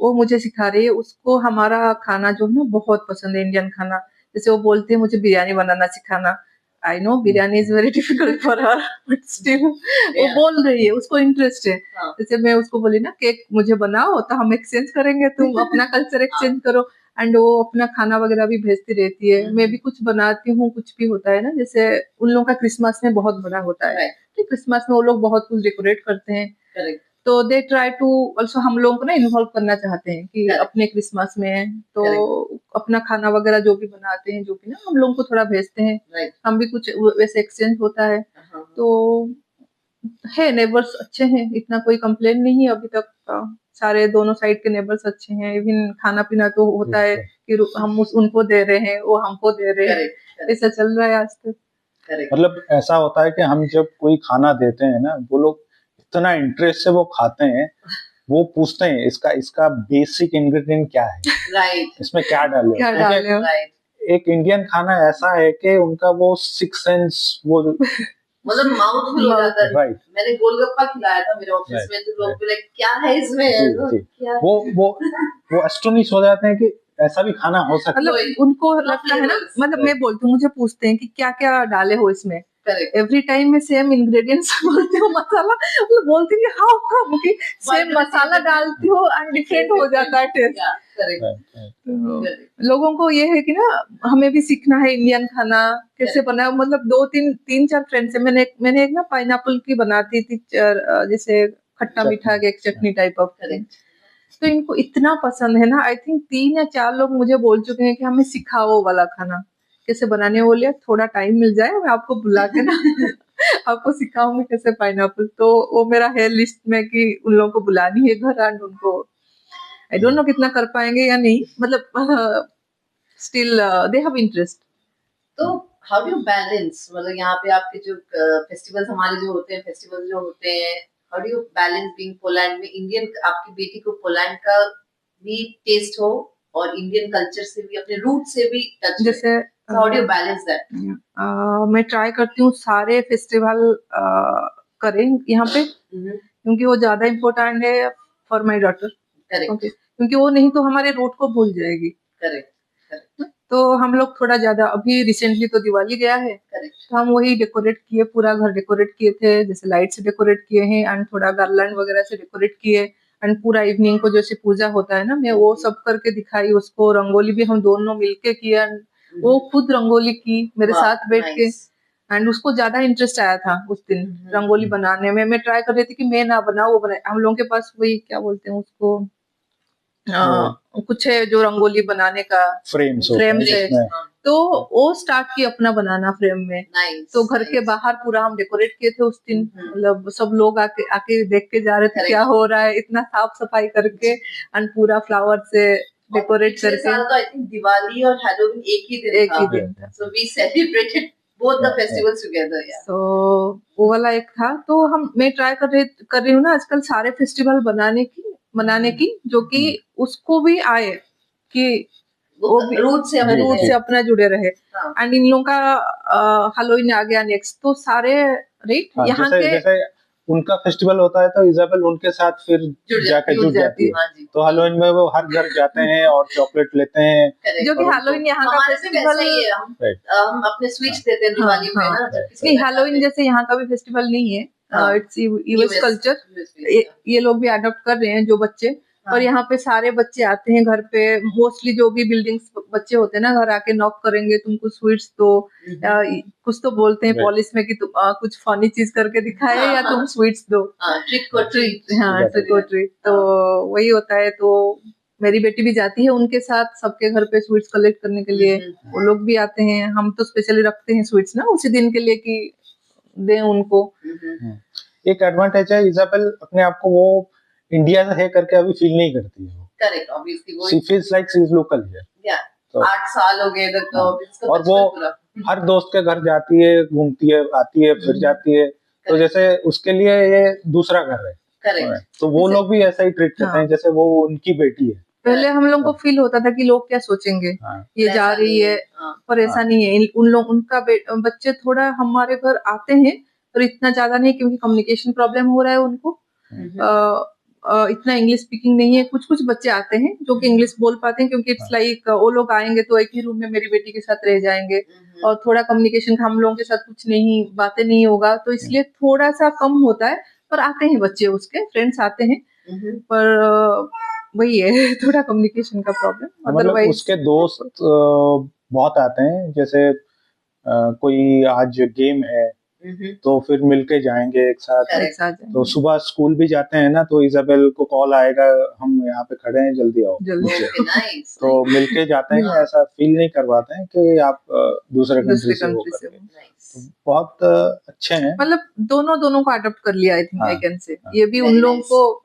वो मुझे सिखा रही है। उसको हमारा खाना जो है ना बहुत पसंद है, इंडियन खाना। जैसे वो बोलती है मुझे बिरयानी बनाना सिखाना, I know biryani is very difficult for her, but still वो बोल रही है, उसको इंटरेस्ट है। हाँ। जैसे मैं उसको बोली ना केक मुझे बनाओ, तो हम एक्सचेंज करेंगे, तुम अपना कल्चर एक्सचेंज करो, एंड वो अपना खाना वगैरह भी भेजती रहती है। मैं भी कुछ बनाती हूँ, कुछ भी होता है ना, जैसे उन लोगों का क्रिसमस में बहुत बड़ा होता है, तो क्रिसमस में वो लोग बहुत कुछ डेकोरेट करते हैं, Correct. तो दे ट्राई टू ऑल्सो हम लोगों को ना इन्वॉल्व करना चाहते हैं कि अपने क्रिसमस में, तो अपना खाना वगैरह जो भी बनाते हैं, जो भी ना हम लोगों को थोड़ा भेजते हैं, Right. हम भी कुछ वैसे एक्सचेंज होता है। तो है, नेबर्स अच्छे हैं, इतना कोई कंप्लेन नहीं है अभी तक, सारे दोनों साइड के नेबर्स अच्छे हैं। इवन खाना पीना तो होता है कि हम उनको दे रहे हैं, वो हमको दे रहे हैं, ऐसा चल रहा है आज तक। मतलब ऐसा होता है कि हम जब कोई खाना देते हैं ना, वो लोग इतना इंटरेस्ट से वो खाते हैं, वो पूछते हैं इसका बेसिक इंग्रेडिएंट क्या है, राइट, इसमें क्या डाले क्या डाले हो। एक इंडियन खाना ऐसा है कि उनका वो सिक्स सेंस, वो मतलब माउथ फुल हो जाता है। राइट, मैंने गोलगप्पा खिलाया था मेरे ऑफिस में, तो लोग बोले क्या है इसमें, क्या वो एस्टोनिश हो जाते हैं कि ऐसा भी खाना हो सकता है। मतलब उनको लगता है ना, मतलब मैं बोलती हूँ, मुझे पूछते हैं कि क्या क्या डाले हो इसमें, एवरी टाइम मैं सेम इंग्रेडिएंट्स बोलती हूँ, मसाला मतलब बोलती हूँ हाउ कम कि सेम मसाला डालती हो एंड डिफरेंट हो जाता है टेस्ट। लोगों को ये है कि ना हमें भी सीखना है इंडियन खाना कैसे बनाए। मतलब 2-3-4 फ्रेंड से मैंने एक ना पाइनएप्पल की बनाती थी, जैसे खट्टा मीठा एक चटनी टाइप ऑफ, तो इनको इतना पसंद है ना। आई थिंक 3 या 4 लोग मुझे बोल चुके हैं कि हमें सिखाओ वाला खाना कैसे बनाने। बोलिए थोड़ा टाइम मिल जाए, मैं आपको बुला के ना आपको सिखाऊंगी कैसे पाइनएप्पल। तो वो मेरा है लिस्ट में कि उन लोगों को बुलानी है घर, एंड उनको आई डोंट नो कितना कर पाएंगे या नहीं, मतलब स्टिल दे हैव इंटरेस्ट। तो हाउ डू यू बैलेंस, मतलब यहाँ पे आपके जो फेस्टिवल्स हमारे जो होते हैं, फेस्टिवल जो होते हैं, how do you balance being Poland में इंडियन, आपकी बेटी को पोलैंड का भी टेस्ट हो और इंडियन कल्चर से भी, अपने रूट से भी टच, जैसे how do you balance that? मैं ट्राई करती हूँ सारे फेस्टिवल करें यहाँ पे, क्योंकि वो ज्यादा इम्पोर्टेंट है फॉर माय डॉटर। करेक्ट, क्योंकि वो नहीं तो हमारे रूट को भूल जाएगी। करेक्ट, करेक्ट, तो हम लोग थोड़ा ज्यादा, अभी रिसेंटली तो दिवाली गया है, करेक्ट, तो हम वही डेकोरेट किए, पूरा घर डेकोरेट किए थे, जैसे लाइट से डेकोरेट किए हैं एंड थोड़ा गार्लैंड वगैरह से डेकोरेट किए, एंड पूरा इवनिंग को जैसे पूजा होता है ना, मैं वो सब करके दिखाई उसको। रंगोली भी हम दोनों मिलके किया, वो खुद रंगोली की मेरे साथ बैठ के, एंड उसको ज्यादा इंटरेस्ट आया था उस दिन रंगोली बनाने में। मैं ट्राई कर रही थी कि मैं ना बनाऊं, वो बनाए। हम लोगों के पास वही क्या बोलते हैं उसको, कुछ है जो रंगोली बनाने का फ्रेम है, तो वो स्टार्ट किया अपना बनाना फ्रेम में। तो घर के बाहर पूरा हम डेकोरेट किए थे उस दिन, मतलब सब लोग आके देख के जा रहे थे क्या हो रहा है, इतना साफ सफाई करके एंड पूरा फ्लावर से डेकोरेट करके। तो आई थिंक दिवाली और हैलोवीन एक ही दिन था, so we celebrated both the festivals together. So वो वाला एक था। तो मैं ट्राई कर रही हूँ ना आजकल सारे फेस्टिवल मनाने की जो कि उसको भी आए, कि वो भी रूट से अपना जुड़े रहे। एंड इन लोगों का हैलोवीन आ गया नेक्स्ट, तो सारे यहाँ के जैसे उनका फेस्टिवल होता है तो इजाबेल उनके साथ फिर जाके जुड़ जाती है। तो हैलोवीन में वो हर घर जाते हैं और चॉकलेट लेते हैं, जो कि हैलोवीन यहाँ का फेस्टिवल है। हम अपने स्वीट्स देते हैं दिवाली में ना, नहीं हैलोवीन जैसे यहाँ का भी फेस्टिवल नहीं है, इट्स यूएस कल्चर। ये लोग भी अडॉप्ट कर रहे हैं जो बच्चे, और यहाँ पे सारे बच्चे आते हैं घर पे, मोस्टली जो भी बिल्डिंग्स बच्चे होते हैं ना, घर आके नॉक करेंगे, तुमको स्वीट्स दो, कुछ तो बोलते हैं पॉलिश में कि तुम कुछ फनी चीज करके दिखाए या तुम स्वीट्स दो, ट्रिक और ट्रीट। तो वही होता है। तो मेरी बेटी भी जाती है उनके साथ, सबके घर पे स्वीट्स कलेक्ट करने के लिए, वो लोग भी आते हैं। हम तो स्पेशली रखते हैं स्वीट्स ना उसी दिन के लिए कि दें उनको। एक एडवांटेज है, इजाबेल अपने आप को वो इंडिया से है करके अभी फील नहीं करती है। करेक्ट, ऑब्वियसली वो she feels like she is local here. या 8 साल हो गए इधर, तो और वो हर दोस्त के घर जाती है, घूमती है, आती है, फिर जाती है, तो जैसे उसके लिए ये दूसरा घर है। करेक्ट, तो वो लोग भी ऐसा ही ट्रीट करते हैं जैसे वो उनकी बेटी है। पहले हम लोग को फील होता था कि लोग क्या सोचेंगे, ये जा रही है, पर ऐसा नहीं है। उन लोग उनका बच्चे थोड़ा हमारे घर आते हैं, पर इतना ज्यादा नहीं, क्योंकि कम्युनिकेशन प्रॉब्लम हो रहा है उनको। इतना इंग्लिश स्पीकिंग नहीं है। कुछ कुछ बच्चे आते हैं जो कि इंग्लिश बोल पाते हैं, क्योंकि इट्स लाइक वो लोग आएंगे तो एक ही रूम में मेरी बेटी के साथ रह जाएंगे, और थोड़ा कम्युनिकेशन हम लोगों के साथ कुछ नहीं, बातें नहीं होगा, तो इसलिए थोड़ा सा कम होता है। पर आते हैं बच्चे, उसके फ्रेंड्स आते हैं, पर वही है थोड़ा कम्युनिकेशन का प्रॉब्लम। मतलब उसके दोस्त बहुत आते हैं, जैसे कोई आज गेम है तो फिर मिलके जाएंगे एक साथ। तो सुबह स्कूल भी जाते हैं ना, तो इजाबेल को कॉल आएगा, हम यहाँ पे खड़े हैं, जल्दी आओ। तो मिलके जाते हैं, ऐसा फील नहीं करवाते हैं कि आप दूसरे कंट्री से हो। तो बहुत अच्छे हैं, मतलब दोनों को अडॉप्ट कर लिया, आई थिंक आई कैन से। ये भी उन लोगों को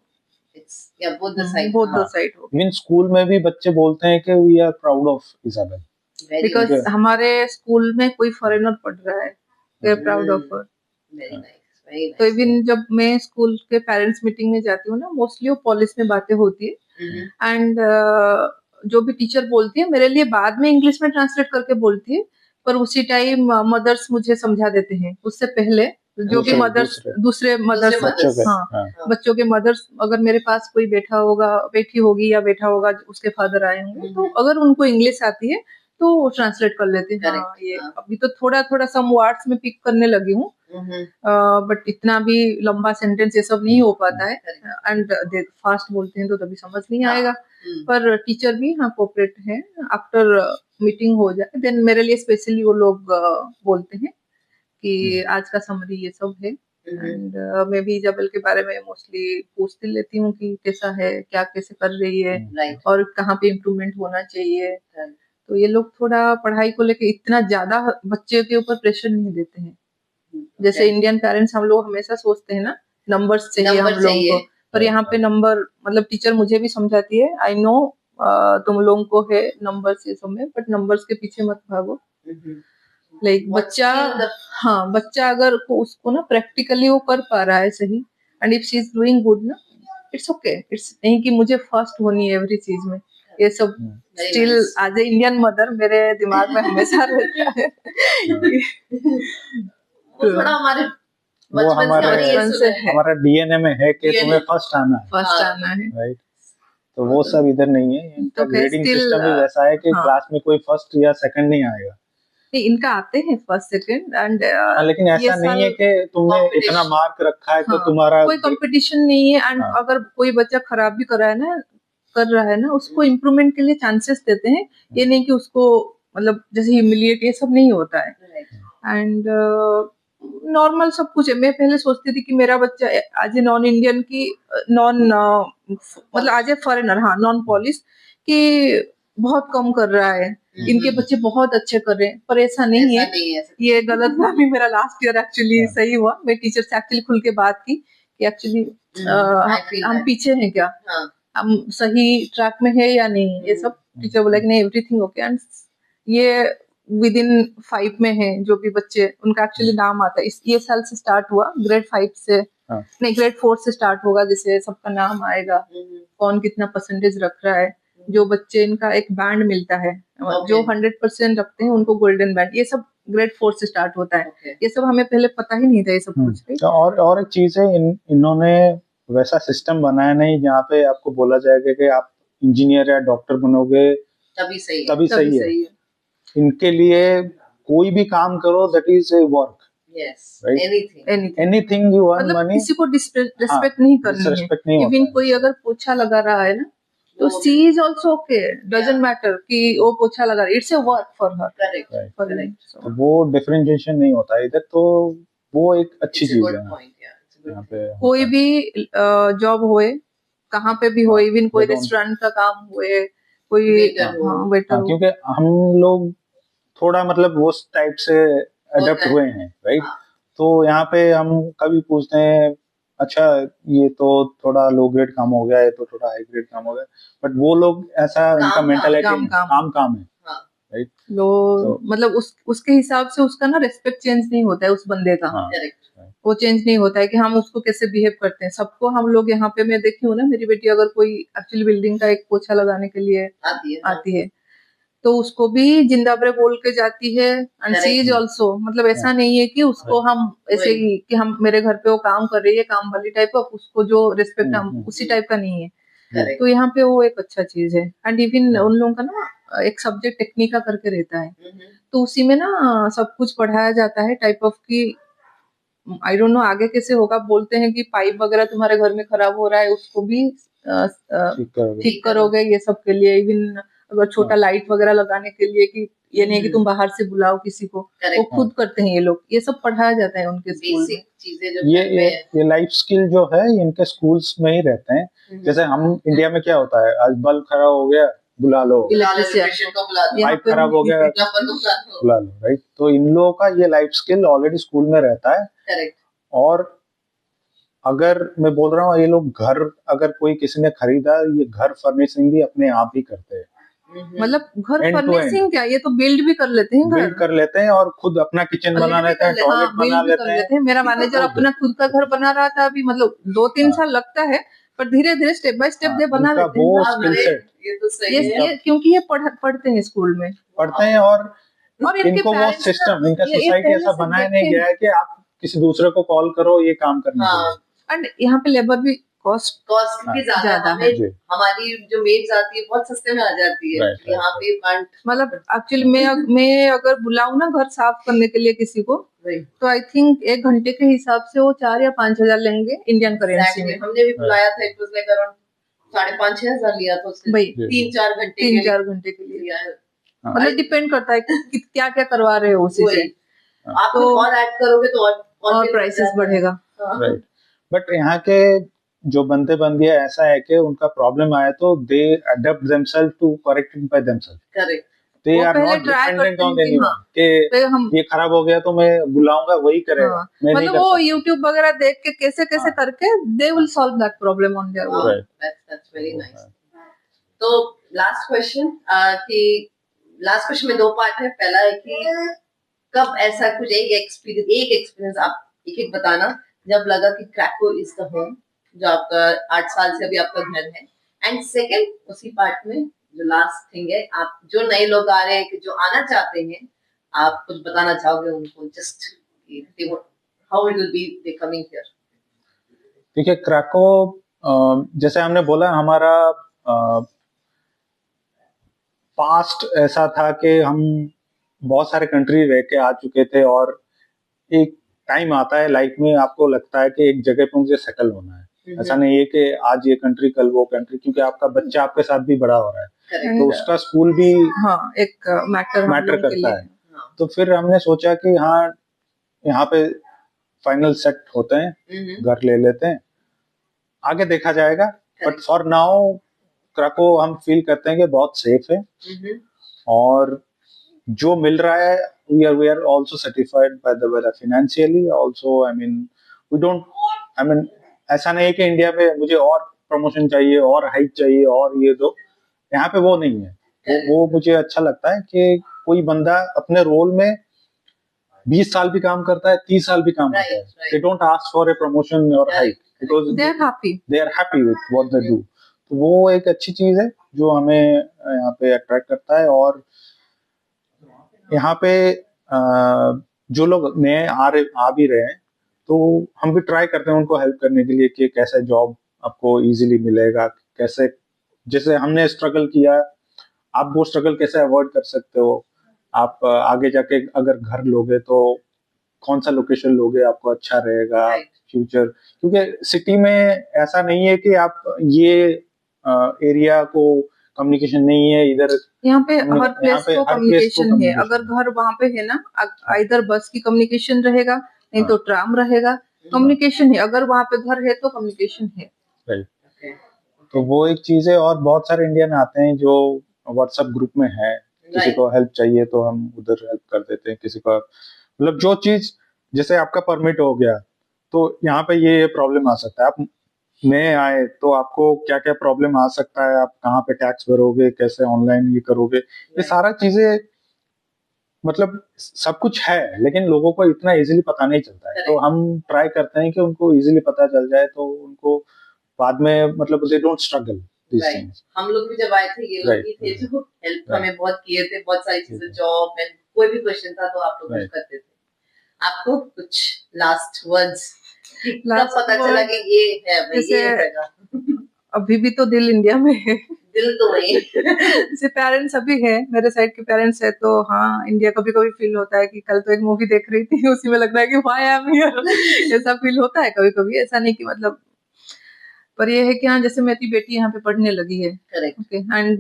बोथ द साइड हो। मीन स्कूल में भी बच्चे बोलते हैं कि we are proud of Isabel, because हमारे स्कूल में कोई फॉरेनर पढ़ रहा है, we are proud of her. तो इवन जब मैं स्कूल के पेरेंट्स मीटिंग में जाती हूँ ना, मोस्टली वो पॉलिश में बातें होती है, एंड जो भी टीचर बोलती है मेरे लिए बाद में इंग्लिश में ट्रांसलेट करके बोलती है, पर उसी टाइम मदर्स मुझे समझा देते हैं। उससे पहले जो कि मदर्स, दूसरे मदर्स, बच्चों के मदर्स, अगर मेरे पास कोई बैठा होगा, बैठी होगी या बैठा होगा, उसके फादर आए होंगे, तो अगर उनको इंग्लिश आती है तो वो ट्रांसलेट कर लेते हैं। ये अभी तो थोड़ा सम वर्ड्स में पिक करने लगी हूँ, बट इतना भी लंबा सेंटेंस ये सब नहीं हो पाता है, एंड फास्ट बोलते हैं तो तभी समझ नहीं आएगा। पर टीचर भी कोऑपरेट है। आफ्टर मीटिंग हो जाए देन मेरे लिए स्पेशली वो लोग बोलते हैं कि आज का समरी ये सब है, एंड मैं भी इजाबेल के बारे में मोस्टली पूछती लेती हूँ कि कैसा है, क्या कैसे कर रही है, और कहाँ पे इम्प्रूवमेंट होना चाहिए। तो ये लोग थोड़ा पढ़ाई को लेके इतना ज्यादा बच्चे के ऊपर प्रेशर नहीं देते हैं, जैसे इंडियन पेरेंट्स हम लोग हमेशा सोचते हैं ना, नंबर्स चाहिए हम लोगों को, पर यहाँ पे नंबर मतलब टीचर मुझे भी समझाती है, आई नो तुम लोगों को है नंबर्स ये सब में, बट नंबर्स के पीछे मत भागो। लाइक बच्चा, हाँ बच्चा अगर उसको ना प्रैक्टिकली वो कर पा रहा है सही, and if she is doing good ना, इट्स ओके। इट्स नहीं कि मुझे फर्स्ट होनी है एवरी चीज में, ये सब still as a Indian mother मेरे दिमाग में हमेशा रहता है। वो थोड़ा हमारे वो बचपन से है, हमारा डीएनए में है कि तुम्हें फर्स्ट आना है, फर्स्ट आना है, राइट। तो वो सब इधर नहीं है, इनका तो ग्रेडिंग still, सिस्टम भी वैसा है कि हाँ। क्लास में कोई फर्स्ट या सेकंड नहीं आएगा। नहीं, इनका आते हैं फर्स्ट सेकंड एंड लेकिन ऐसा नहीं है कि तुमने इतना मार्क रखा है तो तुम्हारा कोई कंपटीशन नहीं है। एंड अगर कोई बच्चा खराब भी कर रहा है ना, उसको इम्प्रूवमेंट के लिए चांसेस देते हैं। ये नहीं कि उसको मतलब जैसे ह्यूमिलिएट, ये सब नहीं होता है। एंड नॉर्मल सब कुछ है। मैं पहले सोचती थी कि मेरा बच्चा आज ए नॉन इंडियन की मतलब आज ए फॉरेनर, हाँ नॉन पॉलिश, कि बहुत कम कर रहा है, इनके बच्चे बहुत अच्छे कर रहे हैं, पर ऐसा नहीं है। ये गलत फहमी मेरा लास्ट ईयर एक्चुअली सही हुआ। मैं टीचर से एक्चुअली खुल के बात की कि एक्चुअली हम पीछे हैं क्या, हम सही ट्रैक में है या नहीं, ये सब। टीचर बोला कि नहीं एवरीथिंग ओके। एंड ये विद इन 5 में है जो भी बच्चे, उनका एक्चुअली नाम आता है। ये साल से स्टार्ट हुआ, ग्रेड 5 से नहीं ग्रेड 4 से स्टार्ट होगा, जैसे सबका नाम आएगा, कौन कितना परसेंटेज रख रहा है। जो बच्चे, इनका एक बैंड मिलता है, जो 100% रखते हैं उनको गोल्डन बैंड। ये सब ग्रेड 4 से स्टार्ट होता है। ये सब हमें पहले पता ही नहीं था ये सब कुछ। और एक चीज है, इन्होंने वैसा सिस्टम बनाया नहीं जहाँ पे आपको बोला जाएगा कि आप इंजीनियर या डॉक्टर बनोगे तभी सही है। इनके लिए कोई भी काम करो, that is a work, anything you earn money. किसी को डिसरेस्पेक्ट नहीं करनी है। इवन कोई अगर पोछा लगा रहा है ना, तो she is also okay, doesn't matter कि वो पोछा लगा रहा है, it's a work for her. Correct. वो डिफरेंशिएशन नहीं होता इधर, तो वो एक अच्छी चीज है यहाँ पे। कोई भी जॉब होए, कहाँ पे भी हो, इवन कोई रेस्टोरेंट का काम हुए, कोई वेटर, क्योंकि हम लोग थोड़ा मतलब वो टाइप से अडॉप्ट हुए हैं, राइट। तो यहाँ पे हम कभी पूछते हैं, अच्छा ये तो थोड़ा लो ग्रेड काम हो गया, ये तो थोड़ा हाई ग्रेड काम हो गया, बट वो लोग ऐसा उनका मेंटालिटी काम है, राइट। तो मतलब उसके हिसाब से उसका ना रेस्पेक्ट चेंज नहीं होता है उस बंदे का। वो चेंज नहीं होता है कि हम उसको कैसे बिहेव करते हैं। सबको हम लोग यहाँ पे, मैं देखी हूँ ना, मेरी बेटी अगर कोई एक्चुअली बिल्डिंग का एक पोछा लगाने के लिए आती है तो उसको भी जिंदाबरे बोल के जाती है। एंड शी इज ऑल्सो, मतलब ऐसा नहीं है कि उसको हम ऐसे ही कि हम मेरे घर पे वो काम कर रही है, काम वाली टाइप का, उसको जो रिस्पेक्ट हम उसी टाइप का नहीं है। तो यहाँ पे वो एक अच्छा चीज है। एंड इवन उन लोगों का ना एक सब्जेक्ट टेक्निका करके रहता है, तो उसी में ना सब कुछ पढ़ाया जाता है टाइप ऑफ की, आई डोंट नो आगे कैसे होगा। बोलते हैं कि पाइप वगैरह तुम्हारे घर में खराब हो रहा है, उसको भी ठीक करोगे, ये सब के लिए। इवन अगर छोटा लाइट वगैरह लगाने के लिए, कि ये नहीं कि तुम बाहर से बुलाओ किसी को, वो खुद करते हैं ये लोग। ये सब पढ़ाया जाता है उनके स्कूल में। ये लाइफ स्किल जो है इनके स्कूल्स में ही रहते हैं। जैसे हम इंडिया में क्या होता है, आज बल्ब खराब हो गया बुला लो, पाइप खराब हो गया बुला लो, राइट। तो इन लोगों का ये लाइफ स्किल ऑलरेडी स्कूल में रहता है। और अगर मैं बोल रहा हूँ, ये लोग घर, अगर कोई किसी ने खरीदा, ये घर फर्निशिंग भी अपने आप ही करते हैं। मतलब घर फर्निशिंग क्या, ये तो बिल्ड भी कर लेते हैं, बिल्ड कर लेते हैं और खुद अपना किचन बना लेते हैं, टॉयलेट बना लेते हैं। मेरा मैनेजर अपना खुद का घर बना रहा था अभी, मतलब 2-3 साल लगता है, पर धीरे धीरे स्टेप बाय स्टेप दे बना लेते हैं। वो स्किल सेट, ये तो सही है, क्योंकि ये पढ़ते हैं स्कूल में, पढ़ते हैं। और इनको वो सिस्टम, इनका सोसाइटी ऐसा बनाया नहीं गया है कि आप किसी दूसरे को कॉल करो ये काम करने के लिए। एंड यहाँ पे लेबर भी कॉस्ट भी ज्यादा है। हमारी जो मेड्स आती है बहुत सस्ते में आ जाती है, यहाँ पे मतलब एक्चुअली मैं अगर बुलाऊं ना घर साफ करने के लिए किसी को, तो आई थिंक 1 घंटे के हिसाब से वो 4 या 5 हजार लेंगे इंडियन करेंसी में। हमने भी बुलाया था, इट वाज लाइक अराउंड 5,500-6 हजार लिया था उसने, 3-4 घंटे के लिए लिया है। मतलब डिपेंड करता है कि क्या क्या करवा रहे हो उसी से। आप और ऐड करोगे तो और प्राइसेस बढ़ेगा। बट यहाँ के जो बंदे बंदियां ऐसा है कि उनका प्रॉब्लम आया तो they adopt themselves to correct it by themselves. Correct. They वो आर पहले नॉट try डिपेंडेंट करते ऑन हैं कि एनीवन हाँ, कि फिर हम ये खराब हो गया तो मैं बुलाऊंगा वही करेगा, हाँ, मैं नहीं मतलब कर वो सकता। YouTube वगैरह देख के कैसे कैसे हाँ, करके they will solve that problem on their own. Right. that's very nice. तो लास्ट क्वेश्चन कि लास्ट क्वेश्चन में 2 पार्ट है। पहला है कि कब ऐसा कुछ एक एक्सपीरियंस आप एक बताना जब लगा कि क्रैको इज द होम, जो आपका 8 साल से अभी आपका घर है। एंड सेकंड उसी पार्ट में जो लास्ट थिंग है, आप जो नए लोग आ रहे हैं जो आना चाहते हैं, आप कुछ बताना चाहोगे उनको, just how it will B they coming here. देखिए क्रैको जैसे हमने बोला हमारा पास्ट ऐसा था कि हम बहुत सारे कंट्री रह के आ चुके थे और एक टाइम आता है लाइफ में आपको लगता है कि एक जगह पे मुझे सेटल होना है। ऐसा नहीं है कि आज ये कंट्री कल वो कंट्री, क्योंकि आपका बच्चा आपके साथ भी बड़ा हो रहा है तो उसका स्कूल भी हाँ एक मैटर करता है। तो फिर हमने सोचा कि हाँ यहाँ पे फाइनल सेट होते हैं, घर ले लेते हैं, आगे देखा जाएगा। बट फॉर नाउ क्रैको हम फील करते हैं कि बहुत सेफ है और जो मिल रहा है we are also satisfied by the weather financially also। I mean we don't, I mean ऐसा नहीं है कि इंडिया में मुझे और प्रमोशन चाहिए और हाइक चाहिए और ये दो, यहाँ पे वो नहीं है। वो मुझे अच्छा लगता है कि कोई बंदा अपने रोल में 20 साल भी काम करता है, 30 साल भी काम करता है, they don't ask for a promotion or hike because they are happy with what they do। तो वो एक अच्छी चीज है जो हमें यहाँ पे अट्रैक्ट करता है। और यहाँ पे जो लोग नए आ भी रहे हैं तो हम भी ट्राई करते हैं उनको हेल्प करने के लिए कि कैसे जॉब आपको इजीली मिलेगा, कैसे जैसे हमने स्ट्रगल किया आप वो स्ट्रगल कैसे अवॉइड कर सकते हो। आप आगे जाके अगर घर लोगे तो कौन सा लोकेशन लोगे आपको अच्छा रहेगा फ्यूचर, क्योंकि सिटी में ऐसा नहीं है कि आप ये एरिया को कम्युनिकेशन नहीं है इधर, यहाँ पे हर प्लेस को कम्युनिकेशन है। अगर घर वहाँ पे है ना, इधर बस की कम्युनिकेशन रहेगा, नहीं तो ट्राम रहेगा, कम्युनिकेशन है। अगर वहाँ पे घर है तो कम्युनिकेशन है। तो वो एक चीज है। और बहुत सारे इंडियन आते हैं जो व्हाट्सएप ग्रुप में है, किसी को हेल्प चाहिए तो हम उधर हेल्प कर देते हैं, किसी को मतलब जो चीज जैसे आपका परमिट हो गया तो यहाँ पे ये प्रॉब्लम आ सकता है, आप नए आए तो आपको क्या क्या प्रॉब्लम आ सकता है, आप कहाँ पे टैक्स भरोगे, कैसे ऑनलाइन ये करोगे, ये सारा चीजें मतलब सब कुछ है लेकिन लोगों को इतना इजीली पता नहीं चलता है। तो हम ट्राई करते हैं कि उनको इजीली पता चल जाए तो उनको बाद में मतलब they don't struggle this things. हम लोग भी जब आए थे ये लोग भी थे जो हेल्प हमें बहुत किए थे, बहुत सारी चीजें, जॉब में कोई भी क्वेश्चन था तो आप लोग हेल्प करते थे। आपको कुछ लास्ट वर्ड्स कब पता चला कि ये है भाई ये जगह? अभी भी तो दिल इंडिया में है, दिल तो वही जैसे पेरेंट्स अभी है, मेरे साइड के पेरेंट्स है तो हाँ इंडिया कभी कभी फील होता है कि कल तो एक मूवी देख रही थी उसी में लग रहा है कि व्हाई आई एम हियर, ऐसा फील होता है कभी कभी। ऐसा नहीं कि मतलब, पर ये है कि हाँ जैसे मेरी बेटी यहाँ पे पढ़ने लगी है, ओके, एंड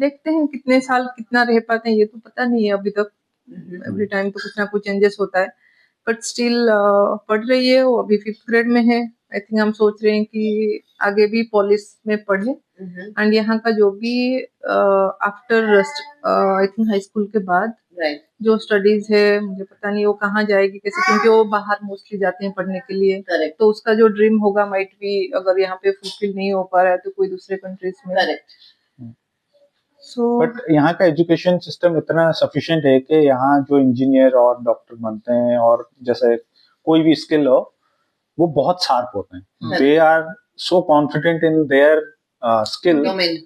देखते हैं कितने साल कितना रह पाते हैं ये तो पता नहीं है अभी तक। एवरी टाइम तो कुछ ना कुछ चेंजेस होता है, बट स्टिल पढ़ रही है, वो अभी 5th ग्रेड में है। आई थिंक हम सोच रहे हैं कि आगे भी पुलिस में पढ़े एंड यहाँ का जो भी after I think high school के बाद जो स्टडीज है मुझे पता नहीं वो कहाँ जाएगी कैसे, क्योंकि वो बाहर मोस्टली जाते हैं पढ़ने के लिए। तो उसका जो ड्रीम होगा माइट भी अगर यहाँ पे फुलफिल नहीं हो पा रहा है तो कोई दूसरे कंट्रीज में। बट यहाँ का एजुकेशन सिस्टम इतना सफिशिएंट है कि यहाँ जो इंजीनियर और डॉक्टर बनते हैं और जैसे कोई भी स्किल हो वो बहुत शार्प होते हैं। They are so confident in their skill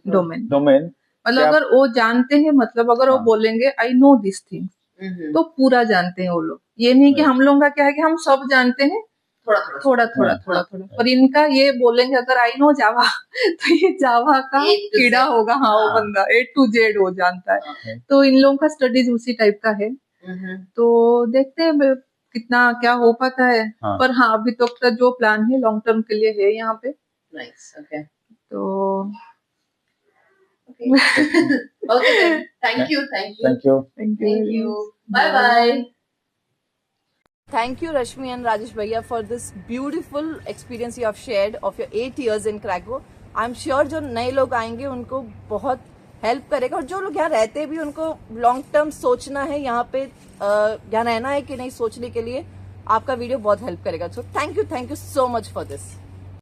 domain. मतलब अगर वो जानते हैं, मतलब अगर वो बोलेंगे आई नो दिस थिंग्स तो पूरा जानते हैं वो लोग। ये नहीं कि हम लोगों का क्या है कि हम सब जानते हैं थोड़ा थोड़ा, पर इनका ये बोलेंगे अगर आई नो जावा तो ये जावा का कीड़ा होगा। हाँ वो बंदा A to Z वो जानता है। तो इन लोगों का स्टडीज उसी टाइप का है। तो देखते हैं कितना क्या हो पाता है। पर हाँ अभी तो जो प्लान है लॉन्ग टर्म के लिए है यहाँ पे। तो thank you, bye bye. Thank you Rashmi and Rajesh Bhaiya for this beautiful experience you have shared of your 8 years in Krakow. I'm sure जो नए लोग आएंगे उनको बहुत हेल्प करेगा। और जो लोग यहाँ रहते भी उनको लॉन्ग टर्म सोचना है, यहाँ पे यहाँ रहना है कि नहीं सोचने के लिए आपका वीडियो बहुत हेल्प करेगा। So thank you so much for this.